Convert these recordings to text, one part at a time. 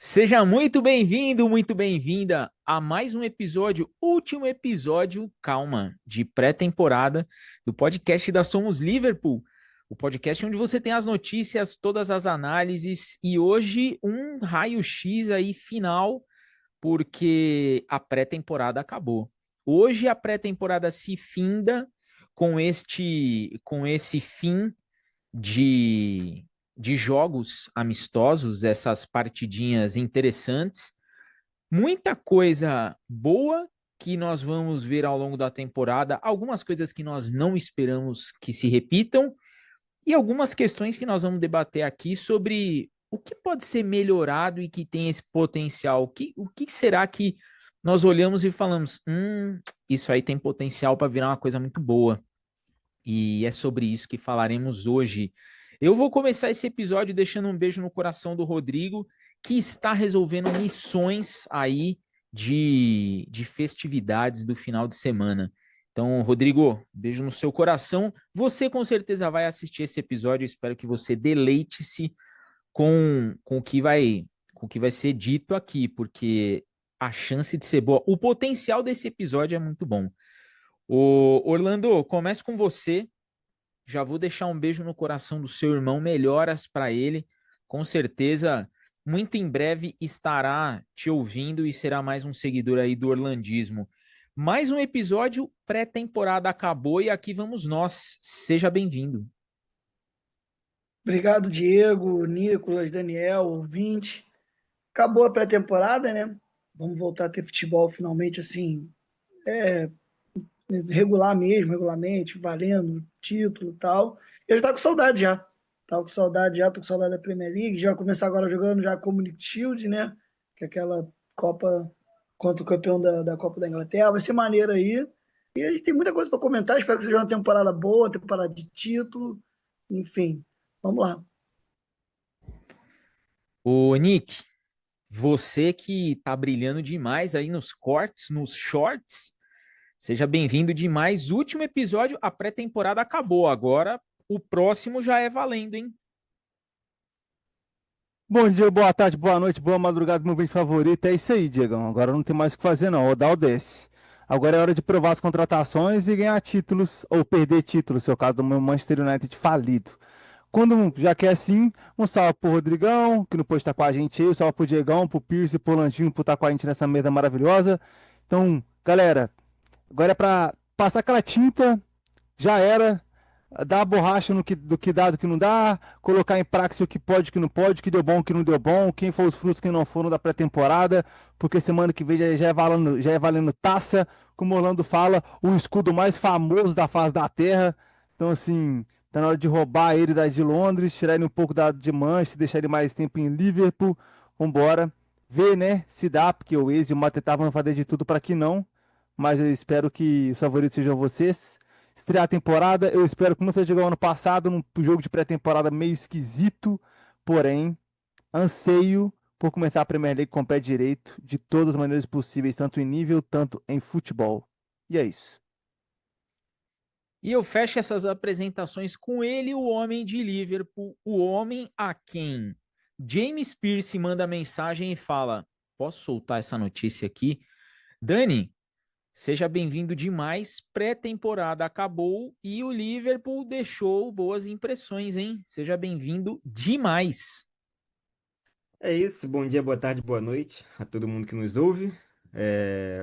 Seja muito bem-vindo, muito bem-vinda a mais um episódio, último episódio, calma, de pré-temporada do podcast da Somos Liverpool, o podcast onde você tem as notícias, todas as análises e hoje um raio-x aí final, porque a pré-temporada acabou. Hoje a pré-temporada se finda com esse fim de, de jogos amistosos, essas partidinhas interessantes, muita coisa boa que nós vamos ver ao longo da temporada, algumas coisas que nós não esperamos que se repitam e algumas questões que nós vamos debater aqui sobre o que pode ser melhorado e que tem esse potencial. O que será que nós olhamos e falamos, isso aí tem potencial para virar uma coisa muito boa. E é sobre isso que falaremos hoje. Eu vou começar esse episódio deixando um beijo no coração do Rodrigo, que está resolvendo missões aí de festividades do final de semana. Então, Rodrigo, beijo no seu coração. Você com certeza vai assistir esse episódio. Eu espero que você deleite-se com o que vai ser dito aqui, porque a chance de ser boa, o potencial desse episódio é muito bom. O Orlando, começa com você. Já vou deixar um beijo no coração do seu irmão, melhoras para ele. Com certeza, muito em breve estará te ouvindo e será mais um seguidor aí do Orlandismo. Mais um episódio, pré-temporada acabou e aqui vamos nós. Seja bem-vindo. Obrigado, Diego, Nicolas, Daniel, ouvinte. Acabou a pré-temporada, né? Vamos voltar a ter futebol finalmente, assim, regular mesmo, regularmente, valendo título e tal. Eu já tava com saudade já. Tava com saudade já, tô com saudade da Premier League. Já vai começar agora jogando já a Community Shield, né? Que é aquela Copa contra o campeão da Copa da Inglaterra. Vai ser maneiro aí. E a gente tem muita coisa para comentar. Espero que seja uma temporada boa, temporada de título. Enfim, vamos lá. Ô, Nick, você que tá brilhando demais aí nos cortes, nos shorts, seja bem-vindo demais. Último episódio, a pré-temporada acabou. Agora o próximo já é valendo, hein? Bom dia, boa tarde, boa noite, boa madrugada, meu bem favorito. É isso aí, Diegão. Agora não tem mais o que fazer, não. O Dal desce. Agora é hora de provar as contratações e ganhar títulos, ou perder títulos, seu caso do meu Manchester United falido. Quando já quer assim, um salve pro Rodrigão, que não pôde estar com a gente aí, um salve pro Diegão, pro Pierce, pro Landinho, por estar com a gente nessa mesa maravilhosa. Então, galera, agora é pra passar aquela tinta, já era dar a borracha no que, do que dá, do que não dá, colocar em prática o que pode, o que não pode, o que deu bom, o que não deu bom, quem foi os frutos, quem não foram da pré-temporada, porque semana que vem já é valendo taça, como o Orlando fala, o escudo mais famoso da face da Terra. Então, assim, tá na hora de roubar ele da de Londres, tirar ele um pouco de Manchester, deixar ele mais tempo em Liverpool. Vambora. Ver, né, se dá, porque o Eze e o Mateta vão fazer de tudo para que não, mas eu espero que os favoritos sejam vocês estrear a temporada. Eu espero que não fez igual ano passado, num jogo de pré-temporada meio esquisito, porém, anseio por começar a Premier League com o pé direito, de todas as maneiras possíveis, tanto em nível, tanto em futebol. E é isso. E eu fecho essas apresentações com ele, o homem de Liverpool, o homem a quem James Pierce manda mensagem e fala: Posso soltar essa notícia aqui? Dani, seja bem-vindo demais. Pré-temporada acabou e o Liverpool deixou boas impressões, hein? Seja bem-vindo demais. É isso, bom dia, boa tarde, boa noite a todo mundo que nos ouve.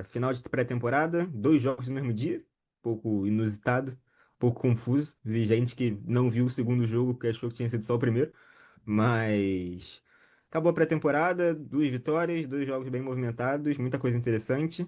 Final de pré-temporada, dois jogos no mesmo dia, pouco inusitado, pouco confuso. Vi gente que não viu o segundo jogo porque achou que tinha sido só o primeiro, mas acabou a pré-temporada, duas vitórias, dois jogos bem movimentados, muita coisa interessante.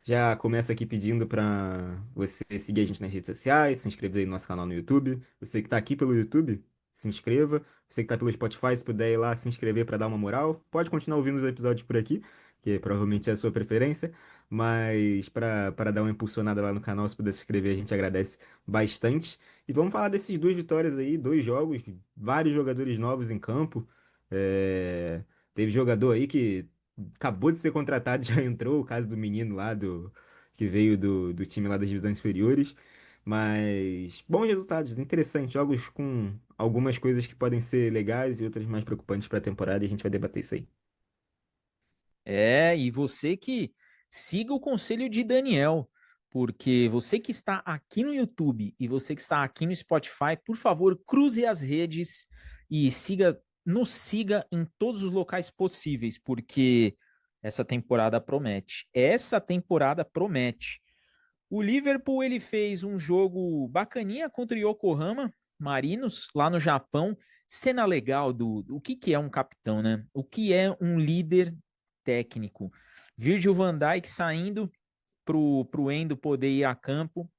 Já começo aqui pedindo para você seguir a gente nas redes sociais, se inscrever aí no nosso canal no YouTube. Você que está aqui pelo YouTube, se inscreva. Você que está pelo Spotify, se puder ir lá se inscrever para dar uma moral, pode continuar ouvindo os episódios por aqui, que provavelmente é a sua preferência, mas para dar uma impulsionada lá no canal, se puder se inscrever, a gente agradece bastante. E vamos falar dessas duas vitórias aí, dois jogos, vários jogadores novos em campo. Teve jogador aí que acabou de ser contratado, já entrou, o caso do menino lá que veio do time lá das divisões inferiores. Mas bons resultados, interessante. Jogos com algumas coisas que podem ser legais e outras mais preocupantes para a temporada, e a gente vai debater isso aí. E você que siga o conselho de Daniel, porque você que está aqui no YouTube e você que está aqui no Spotify, por favor, cruze as redes e nos siga em todos os locais possíveis, porque essa temporada promete. Essa temporada promete. O Liverpool ele fez um jogo bacaninha contra o Yokohama Marinos lá no Japão. Cena legal do que é um capitão, né? O que é um líder técnico. Virgil van Dijk saindo pro Endo poder ir a campo,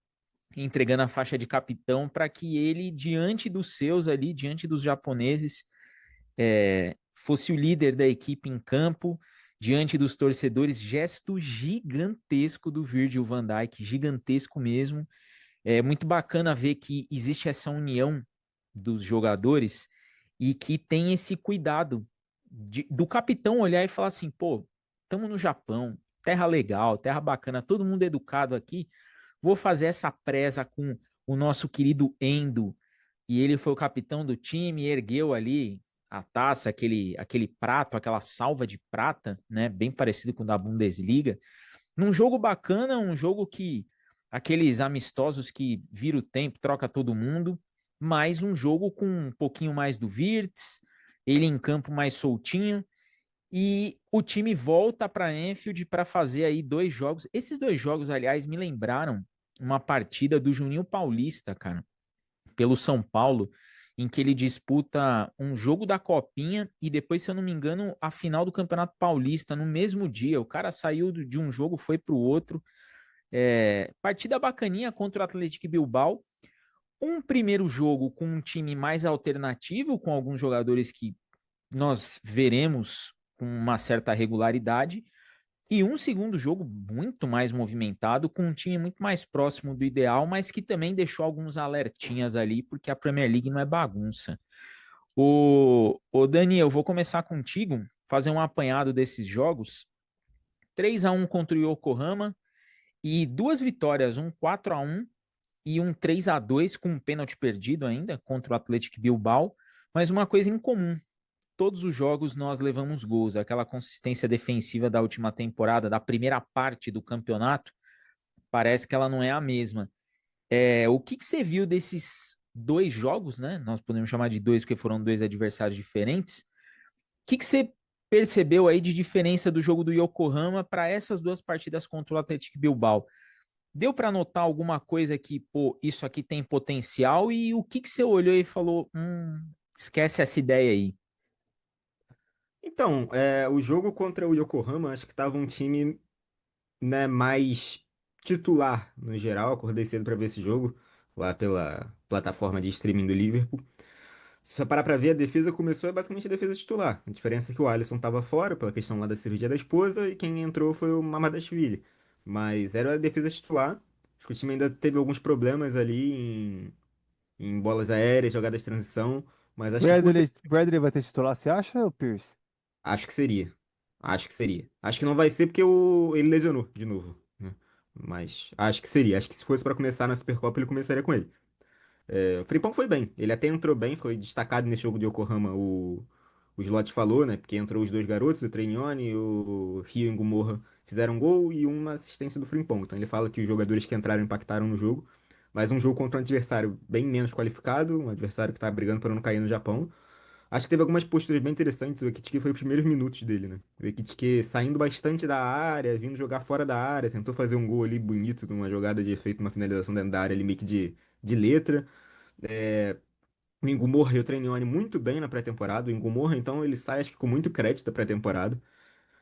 entregando a faixa de capitão para que ele, diante dos seus ali, diante dos japoneses, fosse o líder da equipe em campo, diante dos torcedores. Gesto gigantesco do Virgil van Dijk, gigantesco mesmo. É muito bacana ver que existe essa união dos jogadores e que tem esse cuidado do capitão olhar e falar assim, pô, estamos no Japão, terra legal, terra bacana, todo mundo educado aqui, vou fazer essa presa com o nosso querido Endo, e ele foi o capitão do time, ergueu ali a taça, aquele prato, aquela salva de prata, né, bem parecido com o da Bundesliga, num jogo bacana, um jogo que aqueles amistosos que vira o tempo, troca todo mundo, mas um jogo com um pouquinho mais do Wirtz, ele em campo mais soltinho, e o time volta para Anfield para fazer aí 2 jogos. Esses 2 jogos, aliás, me lembraram uma partida do Juninho Paulista, cara, pelo São Paulo, em que ele disputa um jogo da Copinha e depois, se eu não me engano, a final do Campeonato Paulista no mesmo dia. O cara saiu de um jogo, foi para o outro. Partida bacaninha contra o Atlético Bilbao. Um primeiro jogo com um time mais alternativo, com alguns jogadores que nós veremos com uma certa regularidade. E um segundo jogo muito mais movimentado, com um time muito mais próximo do ideal, mas que também deixou alguns alertinhas ali, porque a Premier League não é bagunça. O Dani, eu vou começar contigo, fazer um apanhado desses jogos. 3-1 contra o Yokohama e 2 vitórias, um 4-1 e um 3-2 com um pênalti perdido ainda contra o Atlético Bilbao, mas uma coisa em comum, todos os jogos nós levamos gols, aquela consistência defensiva da última temporada, da primeira parte do campeonato, parece que ela não é a mesma. O que você viu desses 2 jogos, né? Nós podemos chamar de 2 porque foram 2 adversários diferentes. O que você percebeu aí de diferença do jogo do Yokohama para essas 2 partidas contra o Atlético Bilbao? Deu para notar alguma coisa que, pô, isso aqui tem potencial? E o que você olhou e falou, esquece essa ideia aí? Então, o jogo contra o Yokohama, acho que tava um time, né, mais titular no geral. Acordei cedo para ver esse jogo lá pela plataforma de streaming do Liverpool. Se você parar pra ver, a defesa começou basicamente a defesa titular. A diferença é que o Alisson tava fora pela questão lá da cirurgia da esposa e quem entrou foi o Mamadashvili. Mas era a defesa titular. Acho que o time ainda teve alguns problemas ali em bolas aéreas, jogadas de transição. Mas acho que por ser... Bradley vai ter titular, você acha, ou Pierce? Acho que seria. Acho que seria. Acho que não vai ser porque ele lesionou de novo, né? Mas acho que seria. Acho que se fosse pra começar na Supercopa, ele começaria com ele. O Frimpong foi bem. Ele até entrou bem, foi destacado nesse jogo de Yokohama. O Slot falou, né? Porque entrou os 2 garotos, o Treinioni e o Rio Ngumorra fizeram um gol e uma assistência do Frimpong. Então ele fala que os jogadores que entraram impactaram no jogo. Mas um jogo contra um adversário bem menos qualificado, um adversário que tá brigando para não cair no Japão. Acho que teve algumas posturas bem interessantes. O Ekitike foi os primeiros minutos dele, né? O Ekitike saindo bastante da área, vindo jogar fora da área, tentou fazer um gol ali bonito, numa jogada de efeito, uma finalização dentro da área ali meio que de letra. O Ingumorra e o Treinioni muito bem na pré-temporada. O Ingumorra, então, ele sai, acho que com muito crédito da pré-temporada.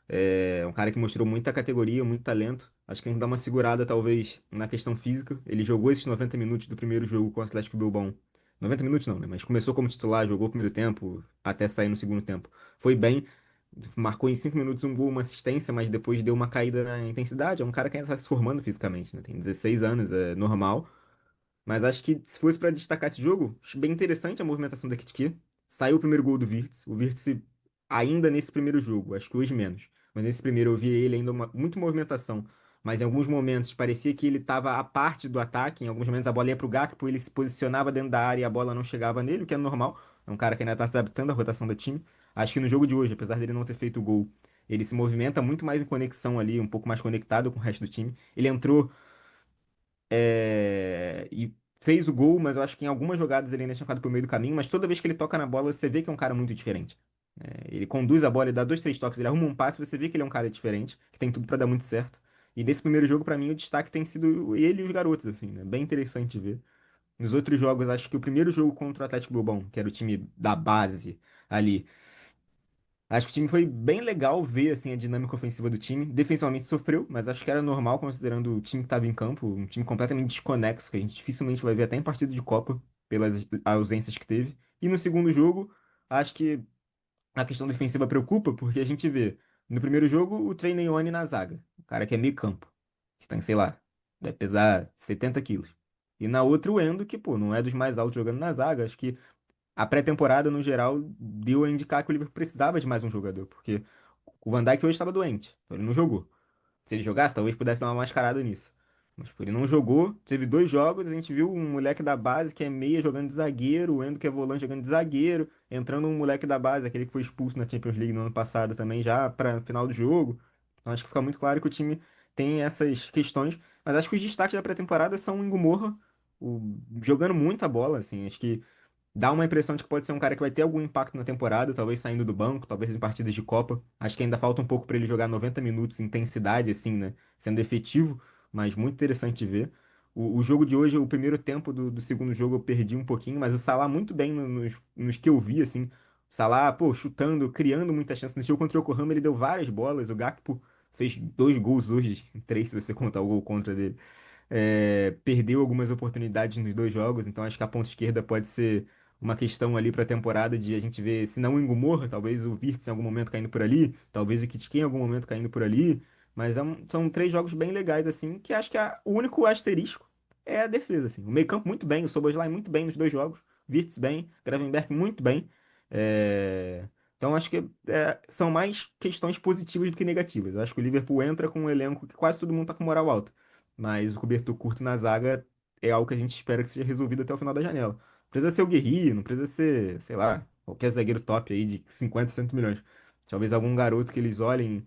É um cara que mostrou muita categoria, muito talento. Acho que a gente dá uma segurada, talvez, na questão física. Ele jogou esses 90 minutos do primeiro jogo com o Atlético Bilbao. 90 minutos não, né? Mas começou como titular, jogou o primeiro tempo, até sair no segundo tempo. Foi bem, marcou em 5 minutos um gol, uma assistência, mas depois deu uma caída na intensidade. É um cara que ainda está se formando fisicamente, né? Tem 16 anos, é normal. Mas acho que se fosse para destacar esse jogo, acho bem interessante a movimentação da Kitiki. Saiu o primeiro gol do Wirtz. O Wirtz ainda nesse primeiro jogo, acho que hoje menos. Mas nesse primeiro eu vi ele ainda muito movimentação. Mas em alguns momentos parecia que ele estava à parte do ataque. Em alguns momentos a bola ia pro Gakpo, ele se posicionava dentro da área e a bola não chegava nele, o que é normal. É um cara que ainda está se adaptando à rotação do time. Acho que no jogo de hoje, apesar dele não ter feito o gol, Ele se movimenta muito mais em conexão ali, um pouco mais conectado com o resto do time. Ele entrou e fez o gol, mas eu acho que em algumas jogadas ele ainda tinha ficado pro meio do caminho, mas toda vez que ele toca na bola, você vê que é um cara muito diferente. Ele conduz a bola, ele dá dois, três toques, ele arruma um passe, você vê que ele é um cara diferente, que tem tudo pra dar muito certo. E desse primeiro jogo, pra mim, o destaque tem sido ele e os garotos, assim, né? Bem interessante ver. Nos outros jogos, acho que o primeiro jogo contra o Atlético Bilbao, que era o time da base ali, acho que o time foi bem legal ver assim a dinâmica ofensiva do time. Defensivamente sofreu, mas acho que era normal considerando o time que estava em campo, um time completamente desconexo, que a gente dificilmente vai ver até em partido de Copa, pelas ausências que teve. E no segundo jogo, acho que a questão defensiva preocupa, porque a gente vê no primeiro jogo o Treineione na zaga, o cara que é meio campo, que tem, sei lá, deve pesar 70 quilos. E na outra o Endo, que, pô, não é dos mais altos jogando na zaga, acho que a pré-temporada, no geral, deu a indicar que o Liverpool precisava de mais um jogador, porque o Van Dijk hoje estava doente, então ele não jogou. Se ele jogasse, talvez pudesse dar uma mascarada nisso. Mas pô, ele não jogou, teve dois jogos, a gente viu um moleque da base que é meia jogando de zagueiro, o Endo que é volante jogando de zagueiro, entrando um moleque da base, aquele que foi expulso na Champions League no ano passado também, já para final do jogo. Então acho que fica muito claro que o time tem essas questões, mas acho que os destaques da pré-temporada são o Ingo Moura, jogando muita bola, assim, acho que dá uma impressão de que pode ser um cara que vai ter algum impacto na temporada, talvez saindo do banco, talvez em partidas de Copa. Acho que ainda falta um pouco para ele jogar 90 minutos, intensidade, assim, né? Sendo efetivo, mas muito interessante de ver. O jogo de hoje, o primeiro tempo do segundo jogo, eu perdi um pouquinho, mas o Salah muito bem nos que eu vi, assim. O Salah, pô, chutando, criando muita chance. Nesse jogo contra o Yokohama, ele deu várias bolas. O Gakpo fez dois gols hoje, três se você contar o gol contra dele. Perdeu algumas oportunidades nos dois jogos, então acho que a ponta esquerda pode ser uma questão ali para a temporada de a gente ver, se não o Ingo Moura, talvez o Wirtz em algum momento caindo por ali, talvez o Kitchen em algum momento caindo por ali, mas são três jogos bem legais, assim, que acho que o único asterisco é a defesa, assim. O meio-campo muito bem, o Szoboszlai muito bem nos dois jogos, Wirtz bem, Gravenberch muito bem. Então acho que são mais questões positivas do que negativas. Eu acho que o Liverpool entra com um elenco que quase todo mundo tá com moral alta, mas o cobertor curto na zaga é algo que a gente espera que seja resolvido até o final da janela. Não precisa ser o Guerri, não precisa ser, sei lá, qualquer zagueiro top aí de 50, 100 milhões. Talvez algum garoto que eles olhem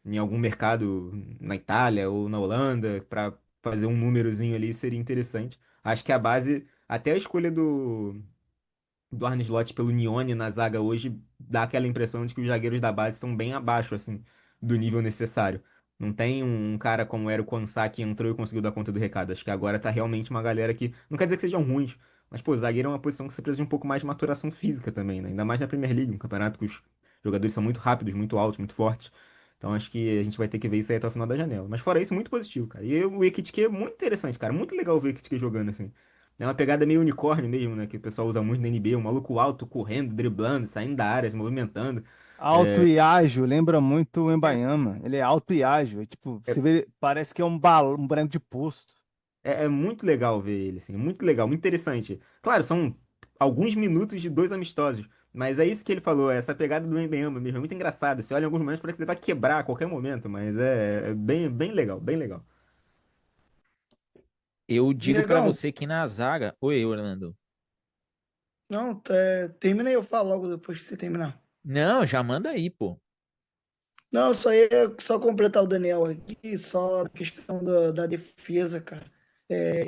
em algum mercado na Itália ou na Holanda para fazer um númerozinho ali seria interessante. Acho que a base, até a escolha do Arne Slot pelo Nione na zaga hoje dá aquela impressão de que os zagueiros da base estão bem abaixo, assim, do nível necessário. Não tem um cara como era o Quansah que entrou e conseguiu dar conta do recado. Acho que agora tá realmente uma galera que. Não quer dizer que sejam ruins, mas, pô, zagueiro é uma posição que você precisa de um pouco mais de maturação física também, né? Ainda mais na Premier League, um campeonato que os jogadores são muito rápidos, muito altos, muito fortes. Então acho que a gente vai ter que ver isso aí até o final da janela. Mas fora isso, muito positivo, cara. E o Ekitike é muito interessante, cara. Muito legal ver o Ekitike jogando assim. É uma pegada meio unicórnio mesmo, né? Que o pessoal usa muito na NBA. Um maluco alto, correndo, driblando, saindo da área, se movimentando. Alto e ágil, lembra muito o É, Embaiama. Ele é alto e ágil. Tipo, é, você vê, parece que é um balão, um branco de posto. é muito legal ver ele, assim. Muito legal, muito interessante. Claro, são alguns minutos de dois amistosos. Mas é isso que ele falou, é essa pegada do Embaiama mesmo. É muito engraçado. Você olha em alguns momentos, parece que ele vai quebrar a qualquer momento. Mas é bem, bem legal, bem legal. Eu digo pra Diegão, você que na zaga. Oi, Orlando. não, termina aí, eu falo logo depois que você terminar. Não, já manda aí, pô. Não, só ia só completar o Daniel aqui, só a questão da defesa, cara.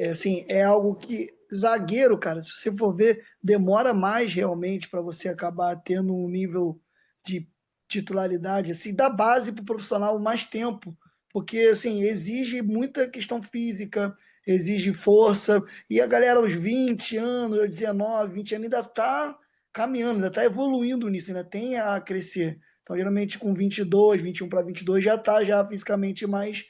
Assim, é algo que zagueiro, cara, se você for ver, demora mais realmente para você acabar tendo um nível de titularidade, assim, da base para o profissional mais tempo, porque assim, exige muita questão física, exige força, e a galera aos 20 anos, aos 19, 20 anos ainda tá caminhando, ainda tá evoluindo nisso, ainda tem a crescer. Então, geralmente com 22, 21 para 22 já está já fisicamente mais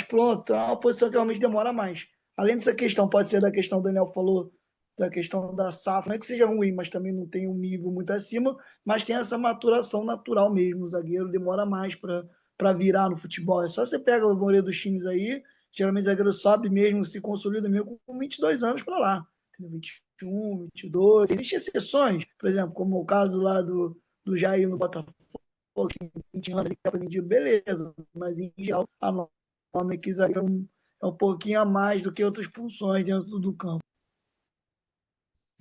pronto. Então, é uma posição que realmente demora mais. Além dessa questão, pode ser da questão, o Daniel falou, da questão da safra, não é que seja ruim, mas também não tem um nível muito acima, mas tem essa maturação natural mesmo. O zagueiro demora mais para virar no futebol. É só você pega a maioria dos times aí, geralmente o zagueiro sobe mesmo, se consolida mesmo com 22 anos para lá. 21, 22. Existem exceções, por exemplo, como o caso lá do Jair no Botafogo, que 20 anos ele foi vendido, beleza, mas em geral a norma é que zagueiro é um pouquinho a mais do que outras funções dentro do campo.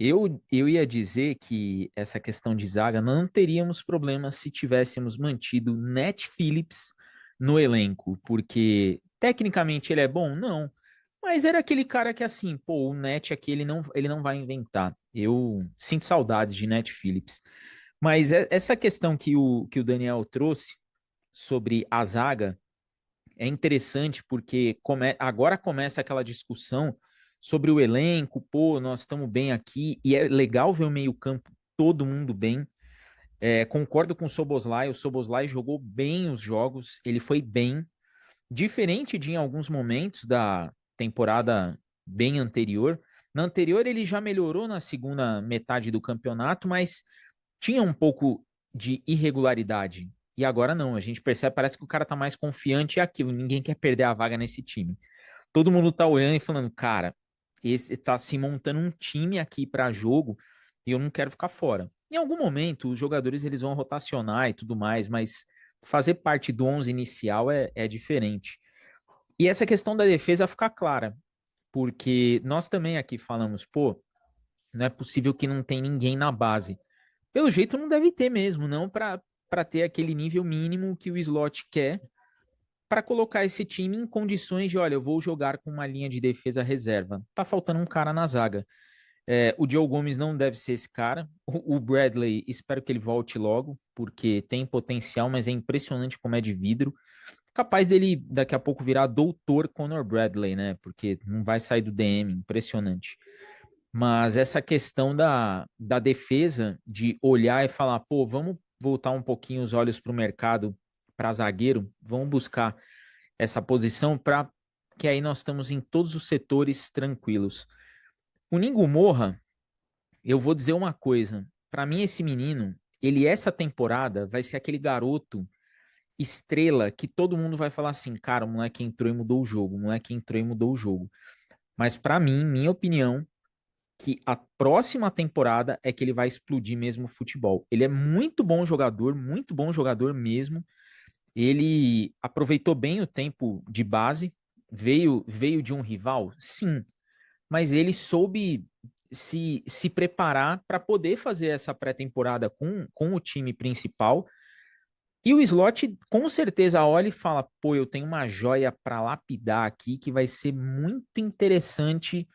Eu ia dizer que essa questão de zaga não teríamos problemas se tivéssemos mantido Nat Phillips no elenco, porque tecnicamente ele é bom? Não. Mas era aquele cara que assim, pô, o Nat aqui ele não vai inventar. Eu sinto saudades de Nat Phillips. Mas essa questão que o Daniel trouxe sobre a zaga é interessante porque agora começa aquela discussão sobre o elenco, pô, nós estamos bem aqui, e é legal ver o meio-campo todo mundo bem. Concordo com o Soboslai jogou bem os jogos, ele foi bem, diferente de em alguns momentos da temporada bem anterior. Na anterior ele já melhorou na segunda metade do campeonato, mas tinha um pouco de irregularidade. E agora não, a gente percebe, parece que o cara tá mais confiante e aquilo, ninguém quer perder a vaga nesse time. Todo mundo tá olhando e falando, cara, esse tá se montando um time aqui para jogo e eu não quero ficar fora. Em algum momento, os jogadores eles vão rotacionar e tudo mais, mas fazer parte do 11 inicial é diferente. E essa questão da defesa fica clara, porque nós também aqui falamos, pô, não é possível que não tem ninguém na base. Pelo jeito não deve ter mesmo, não para ter aquele nível mínimo que o slot quer para colocar esse time em condições de, olha, eu vou jogar com uma linha de defesa reserva. Tá faltando um cara na zaga. O Joe Gomes não deve ser esse cara. O Bradley, espero que ele volte logo, porque tem potencial, mas é impressionante como é de vidro. Capaz dele daqui a pouco virar doutor Conor Bradley, né? Porque não vai sair do DM, impressionante. Mas essa questão da defesa, de olhar e falar, pô, vamos voltar um pouquinho os olhos para o mercado, para zagueiro, vamos buscar essa posição para que aí nós estamos em todos os setores tranquilos. O Ningo Moura, eu vou dizer uma coisa, para mim esse menino, ele essa temporada vai ser aquele garoto estrela que todo mundo vai falar assim, cara, o moleque entrou e mudou o jogo, o moleque entrou e mudou o jogo. Mas para mim, minha opinião, que a próxima temporada é que ele vai explodir mesmo o futebol. Ele é muito bom jogador mesmo. Ele aproveitou bem o tempo de base, veio de um rival, sim, mas ele soube se preparar para poder fazer essa pré-temporada com o time principal. E o Slot com certeza olha e fala: pô, eu tenho uma joia para lapidar aqui que vai ser muito interessante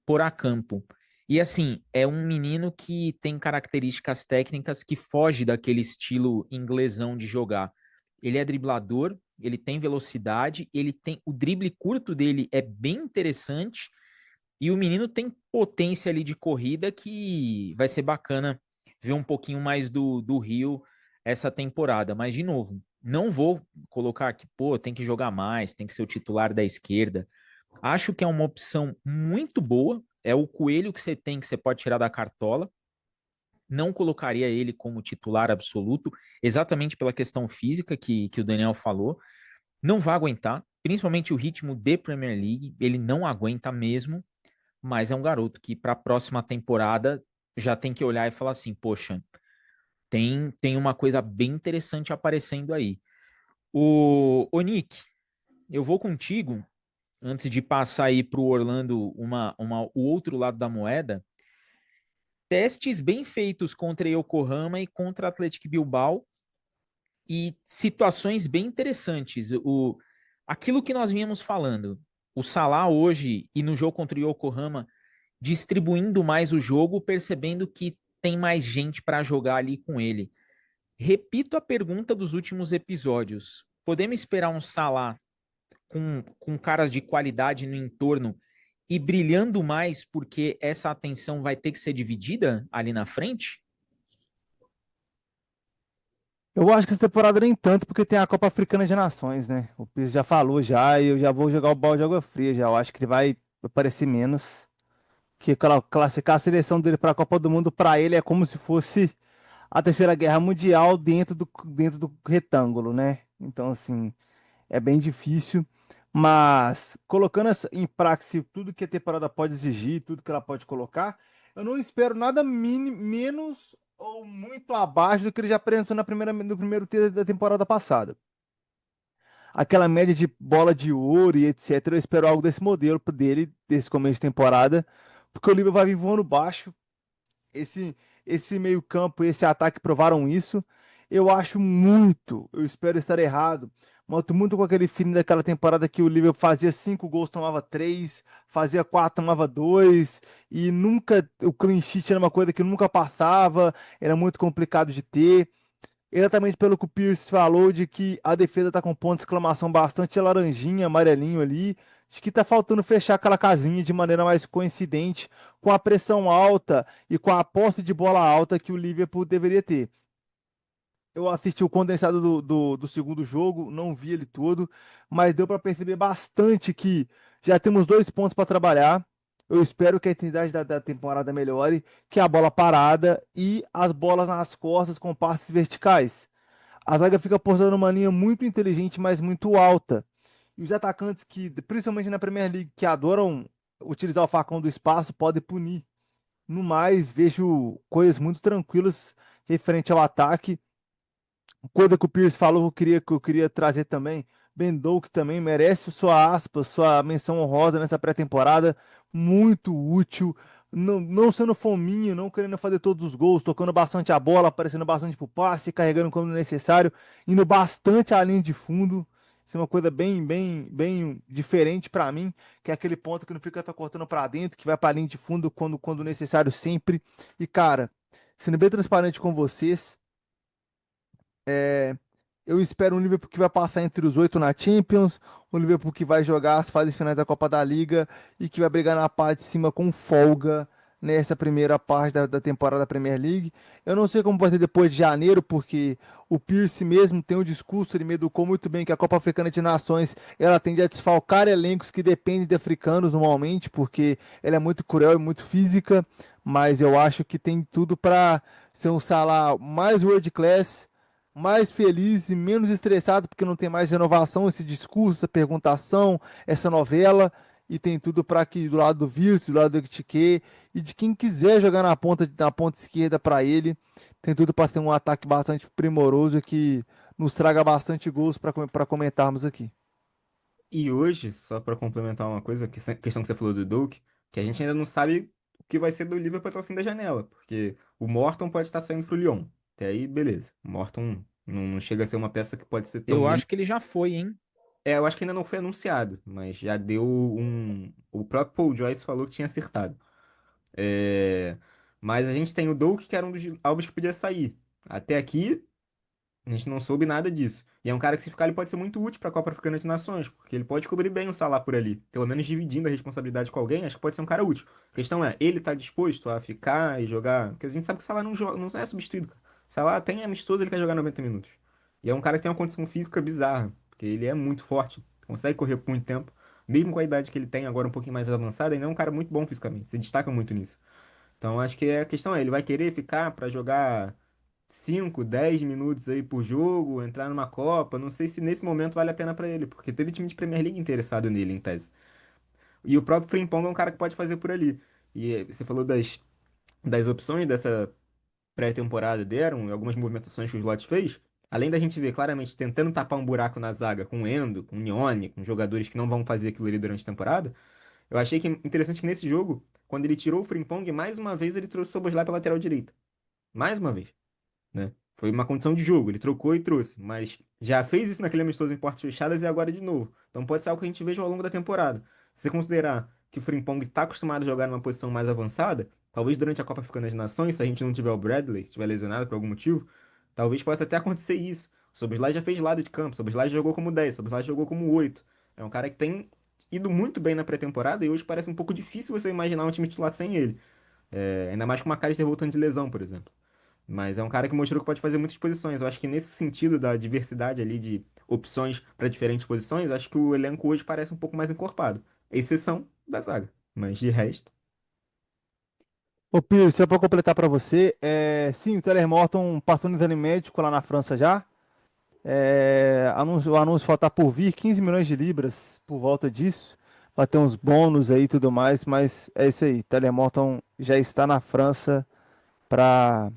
por a campo. E assim, é um menino que tem características técnicas que foge daquele estilo inglesão de jogar. Ele é driblador, ele tem velocidade, ele tem o drible curto dele é bem interessante e o menino tem potência ali de corrida que vai ser bacana ver um pouquinho mais do Rio essa temporada. Mas, de novo, não vou colocar que, pô, tem que jogar mais, tem que ser o titular da esquerda. Acho que é uma opção muito boa. É o coelho que você tem, que você pode tirar da cartola. Não colocaria ele como titular absoluto, exatamente pela questão física que o Daniel falou. Não vai aguentar, principalmente o ritmo de Premier League. Ele não aguenta mesmo, mas é um garoto que para a próxima temporada já tem que olhar e falar assim: poxa, tem uma coisa bem interessante aparecendo aí. O Nick, eu vou contigo antes de passar aí para o Orlando o outro lado da moeda, testes bem feitos contra Yokohama e contra Atlético Bilbao e situações bem interessantes. Aquilo que nós vínhamos falando, o Salah hoje e no jogo contra o Yokohama distribuindo mais o jogo, percebendo que tem mais gente para jogar ali com ele. Repito a pergunta dos últimos episódios. Podemos esperar um Salah com caras de qualidade no entorno e brilhando mais porque essa atenção vai ter que ser dividida ali na frente? Eu acho que essa temporada nem tanto, porque tem a Copa Africana de Nações, né? O Pires já falou já, e eu já vou jogar o balde de água fria já. Eu acho que ele vai aparecer menos. Que classificar a seleção dele para a Copa do Mundo, para ele, é como se fosse a Terceira Guerra Mundial dentro do retângulo, né? Então, assim, é bem difícil. Mas, colocando em prática tudo que a temporada pode exigir, tudo que ela pode colocar, eu não espero nada menos ou muito abaixo do que ele já apresentou no primeiro terço da temporada passada. Aquela média de bola de ouro e etc. Eu espero algo desse modelo dele, desse começo de temporada, porque o Liverpool vai vir voando baixo Esse meio-campo, esse ataque provaram isso. Eu espero estar errado, mas eu tô muito com aquele feeling daquela temporada que o Liverpool fazia 5 gols, tomava 3, fazia 4, tomava 2, e nunca, o clean sheet era uma coisa que nunca passava, era muito complicado de ter. Exatamente pelo que o Pierce falou, de que a defesa tá com ponto de exclamação bastante laranjinha, amarelinho ali, de que tá faltando fechar aquela casinha de maneira mais coincidente com a pressão alta e com a posse de bola alta que o Liverpool deveria ter. Eu assisti o condensado do segundo jogo, não vi ele todo, mas deu para perceber bastante que já temos 2 pontos para trabalhar. Eu espero que a intensidade da temporada melhore, que é a bola parada e as bolas nas costas com passes verticais. A zaga fica postando uma linha muito inteligente, mas muito alta. E os atacantes que, principalmente na Premier League, que adoram utilizar o facão do espaço, podem punir. No mais, vejo coisas muito tranquilas referente ao ataque. Coisa que o Pierce falou que eu queria trazer também. Ben Doak também merece sua aspa, sua menção honrosa nessa pré-temporada. Muito útil. Não, não sendo fominho, não querendo fazer todos os gols, tocando bastante a bola, aparecendo bastante pro passe, carregando quando necessário, indo bastante à linha de fundo. Isso é uma coisa bem diferente pra mim, que é aquele ponto que não fica só cortando pra dentro, que vai pra linha de fundo quando necessário sempre. E cara, sendo bem transparente com vocês, é, eu espero um Liverpool que vai passar entre os 8 na Champions, um Liverpool que vai jogar as fases finais da Copa da Liga e que vai brigar na parte de cima com folga nessa primeira parte da temporada da Premier League. Eu não sei como vai ser depois de janeiro, porque o Pierce mesmo tem um discurso, ele me educou muito bem que a Copa Africana de Nações ela tende a desfalcar elencos que dependem de africanos normalmente, porque ela é muito cruel e muito física, mas eu acho que tem tudo para ser um Salah mais world class, mais feliz e menos estressado, porque não tem mais renovação, esse discurso, essa perguntação, essa novela, e tem tudo para que do lado do Virtus, do lado do Ekitike, e de quem quiser jogar na ponta esquerda para ele, tem tudo para ser um ataque bastante primoroso que nos traga bastante gols para comentarmos aqui. E hoje, só para complementar uma coisa, questão que você falou do Doak, que a gente ainda não sabe o que vai ser do Liverpool até o fim da janela, porque o Morton pode estar saindo pro Lyon. Até aí, beleza. O Morton não chega a ser uma peça que pode ser tão Eu ruim. acho que ele já foi, hein? É, eu acho que ainda não foi anunciado, mas já deu um. O próprio Paul Joyce falou que tinha acertado. É, mas a gente tem o Doak, que era um dos alvos que podia sair. Até aqui, a gente não soube nada disso. E é um cara que, se ficar, ele pode ser muito útil para a Copa Africana de Nações, porque ele pode cobrir bem o Salah por ali. Pelo menos dividindo a responsabilidade com alguém, acho que pode ser um cara útil. A questão é, ele tá disposto a ficar e jogar? Porque a gente sabe que o Salah não joga, não é substituído, cara. O Salah tem amistoso, ele quer jogar 90 minutos. E é um cara que tem uma condição física bizarra, porque ele é muito forte, consegue correr por muito tempo. Mesmo com a idade que ele tem, agora um pouquinho mais avançada, ainda é um cara muito bom fisicamente, se destaca muito nisso. Então acho que a questão é, ele vai querer ficar para jogar 5, 10 minutos aí por jogo, entrar numa Copa. Não sei se nesse momento vale a pena pra ele, porque teve time de Premier League interessado nele, em tese. E o próprio Frimpong é um cara que pode fazer por ali. E você falou das opções dessa pré-temporada deram, e algumas movimentações que o Slot fez. Além da gente ver claramente tentando tapar um buraco na zaga com o Endo, com o Nione, com jogadores que não vão fazer aquilo ali durante a temporada, eu achei que interessante que nesse jogo, quando ele tirou o Frimpong, mais uma vez ele trouxe o Szoboszlai pra lateral direita. Mais uma vez, né? Foi uma condição de jogo, ele trocou e trouxe, mas já fez isso naquele amistoso em portas fechadas e agora de novo. Então pode ser algo que a gente veja ao longo da temporada. Se você considerar que o Frimpong está acostumado a jogar numa posição mais avançada, talvez durante a Copa Africana das Nações, se a gente não tiver o Bradley, estiver lesionado por algum motivo, talvez possa até acontecer isso. O Szoboszlai já fez lado de campo, o Szoboszlai jogou como 10, o Szoboszlai jogou como 8. É um cara que tem ido muito bem na pré-temporada e hoje parece um pouco difícil você imaginar um time titular sem ele. Ainda mais com uma cara de voltando de lesão, por exemplo. Mas é um cara que mostrou que pode fazer muitas posições. Eu acho que nesse sentido da diversidade ali de opções para diferentes posições, eu acho que o elenco hoje parece um pouco mais encorpado. Exceção da zaga. Mas de resto. Ô Pires, só para completar para você, sim, o Tyler Morton passou no exame médico lá na França já. O anúncio falta por vir, 15 milhões de libras por volta disso. Vai ter uns bônus aí e tudo mais, mas é isso aí. Tyler Morton já está na França para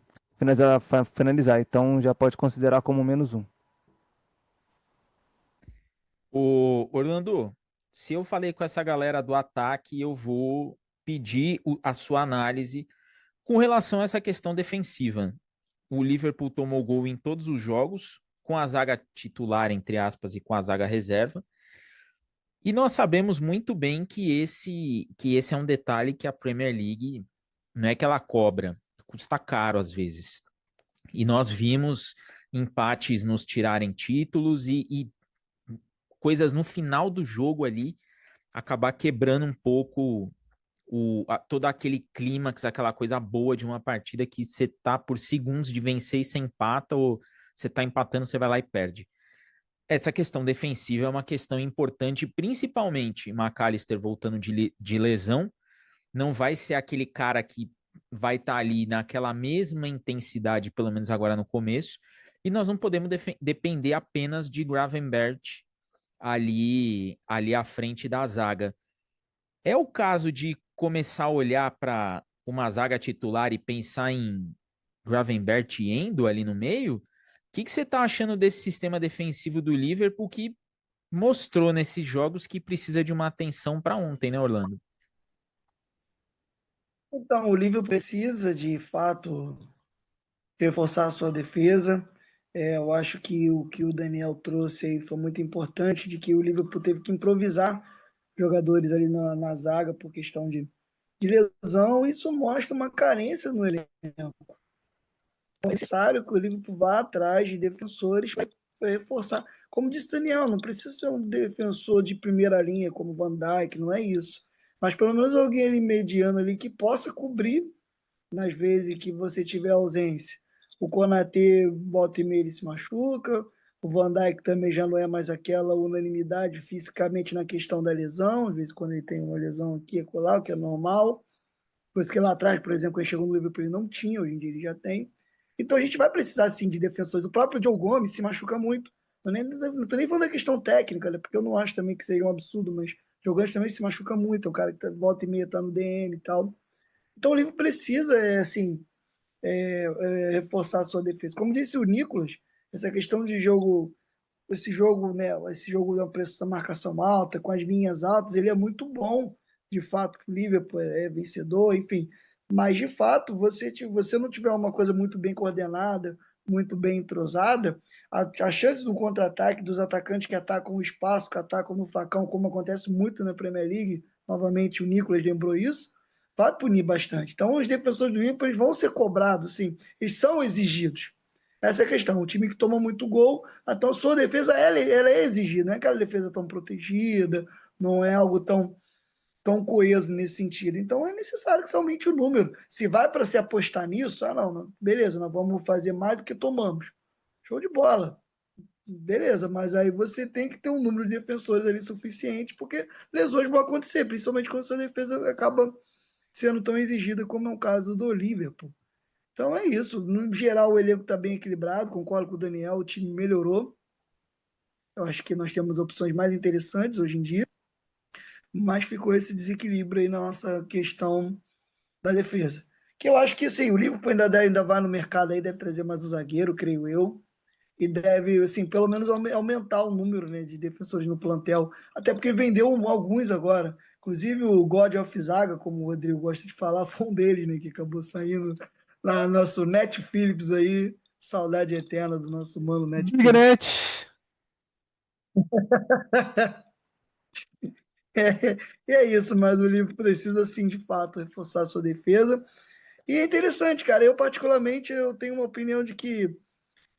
finalizar, então já pode considerar como -1. O Orlando, se eu falei com essa galera do ataque, eu vou pedir a sua análise, Com relação a essa questão defensiva, o Liverpool tomou gol em todos os jogos, com a zaga titular, entre aspas, e com a zaga reserva. E nós sabemos muito bem que esse é um detalhe que a Premier League não é que ela cobra, custa caro às vezes. E nós vimos empates nos tirarem títulos e coisas no final do jogo ali acabar quebrando um pouco todo aquele clímax, aquela coisa boa de uma partida que você tá por segundos de vencer e você empata, ou você tá empatando, você vai lá e perde. Essa questão defensiva é uma questão importante, principalmente McAllister voltando de lesão, não vai ser aquele cara que vai estar ali naquela mesma intensidade, pelo menos agora no começo, e nós não podemos depender apenas de Gravenberch ali à frente da zaga. É o caso de começar a olhar para uma zaga titular e pensar em Gravenberch e Endo ali no meio? O que você está achando desse sistema defensivo do Liverpool que mostrou nesses jogos que precisa de uma atenção para ontem, né, Orlando? Então, o Liverpool precisa, de fato, reforçar a sua defesa. Eu acho que o Daniel trouxe aí foi muito importante, de que o Liverpool teve que improvisar jogadores ali na zaga por questão de lesão. Isso mostra uma carência no elenco. É necessário que o Liverpool vá atrás de defensores para reforçar. Como disse Daniel, não precisa ser um defensor de primeira linha como Van Dijk, não é isso. Mas pelo menos alguém ali mediano ali que possa cobrir nas vezes que você tiver ausência. O Konaté, volta e meia, ele se machuca. O Van Dijk também já não é mais aquela unanimidade fisicamente na questão da lesão. Às vezes, quando ele tem uma lesão aqui e acolá, o que é normal. Coisa que lá atrás, por exemplo, quando ele chegou no Liverpool, ele não tinha, hoje em dia ele já tem. Então a gente vai precisar, sim, de defensores. O próprio Joe Gomes se machuca muito. Não estou nem falando da questão técnica, né, porque eu não acho também que seja um absurdo, mas o Joe Gomes também se machuca muito. É um cara que volta e meia está no DM e tal. Então o livro precisa, assim, reforçar a sua defesa. Como disse o Nicolas, essa questão de jogo, esse jogo da pressão, marcação alta, com as linhas altas, ele é muito bom. De fato, o Liverpool é vencedor, enfim. Mas, de fato, você não tiver uma coisa muito bem coordenada, muito bem entrosada, a chance do contra-ataque dos atacantes que atacam o espaço, que atacam no facão, como acontece muito na Premier League, novamente o Nicolas lembrou isso, vai punir bastante. Então, os defensores do Liverpool eles vão ser cobrados, sim, eles são exigidos. Essa é a questão. Um time que toma muito gol, então a sua defesa ela é exigida, não é aquela defesa tão protegida, não é algo tão coeso nesse sentido. Então é necessário que se aumente o número. Se vai para se apostar nisso, não, beleza, nós vamos fazer mais do que tomamos. Show de bola. Beleza, mas aí você tem que ter um número de defensores ali suficiente, porque lesões vão acontecer, principalmente quando sua defesa acaba sendo tão exigida como é o caso do Liverpool. Então é isso. No geral, o elenco está bem equilibrado, concordo com o Daniel, o time melhorou. Eu acho que nós temos opções mais interessantes hoje em dia, mas ficou esse desequilíbrio aí na nossa questão da defesa. Que eu acho que sim, o Liverpool ainda vai no mercado aí, deve trazer mais um zagueiro, creio eu, e deve, assim, pelo menos aumentar o número, né, de defensores no plantel, até porque vendeu alguns agora. Inclusive o God of Zaga, como o Rodrigo gosta de falar, foi um deles, né, que acabou saindo lá, nosso Net Phillips aí, saudade eterna do nosso mano Net Phillips. Digrete. É isso, mas o livro precisa, sim, de fato, reforçar a sua defesa. E é interessante, cara, eu particularmente eu tenho uma opinião de que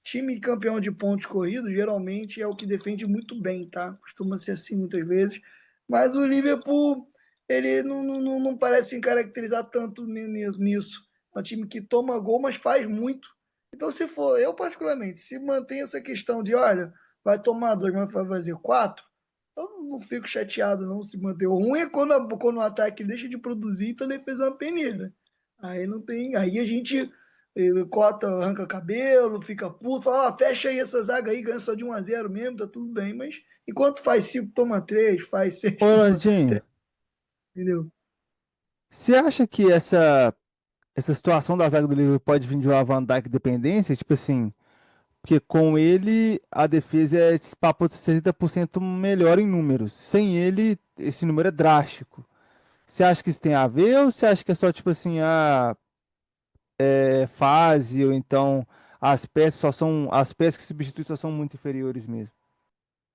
time campeão de pontos corridos geralmente é o que defende muito bem, tá? Costuma ser assim muitas vezes. Mas o Liverpool, ele não parece se caracterizar tanto nisso. É um time que toma gol, mas faz muito. Então, se for, eu particularmente, se mantém essa questão de, olha, vai tomar dois, mas vai fazer quatro, eu não fico chateado, não, se manter. O ruim é quando o ataque deixa de produzir, então a defesa é uma peneira. Aí não tem. Aí a gente cota, arranca cabelo, fica puto, fala, fecha aí essa zaga aí, ganha só de 1-0 mesmo, tá tudo bem, mas enquanto faz 5, toma 3, faz 6, Ô, toma Landinho, 3, entendeu? você acha que essa situação da zaga do Liverpool pode vir de uma Van Dijk dependência? Tipo assim, porque com ele a defesa é esse papo de 60% melhor em números. Sem ele, esse número é drástico. Você acha que isso tem a ver ou você acha que é só tipo assim, fase, ou então as peças que substituem só são muito inferiores mesmo.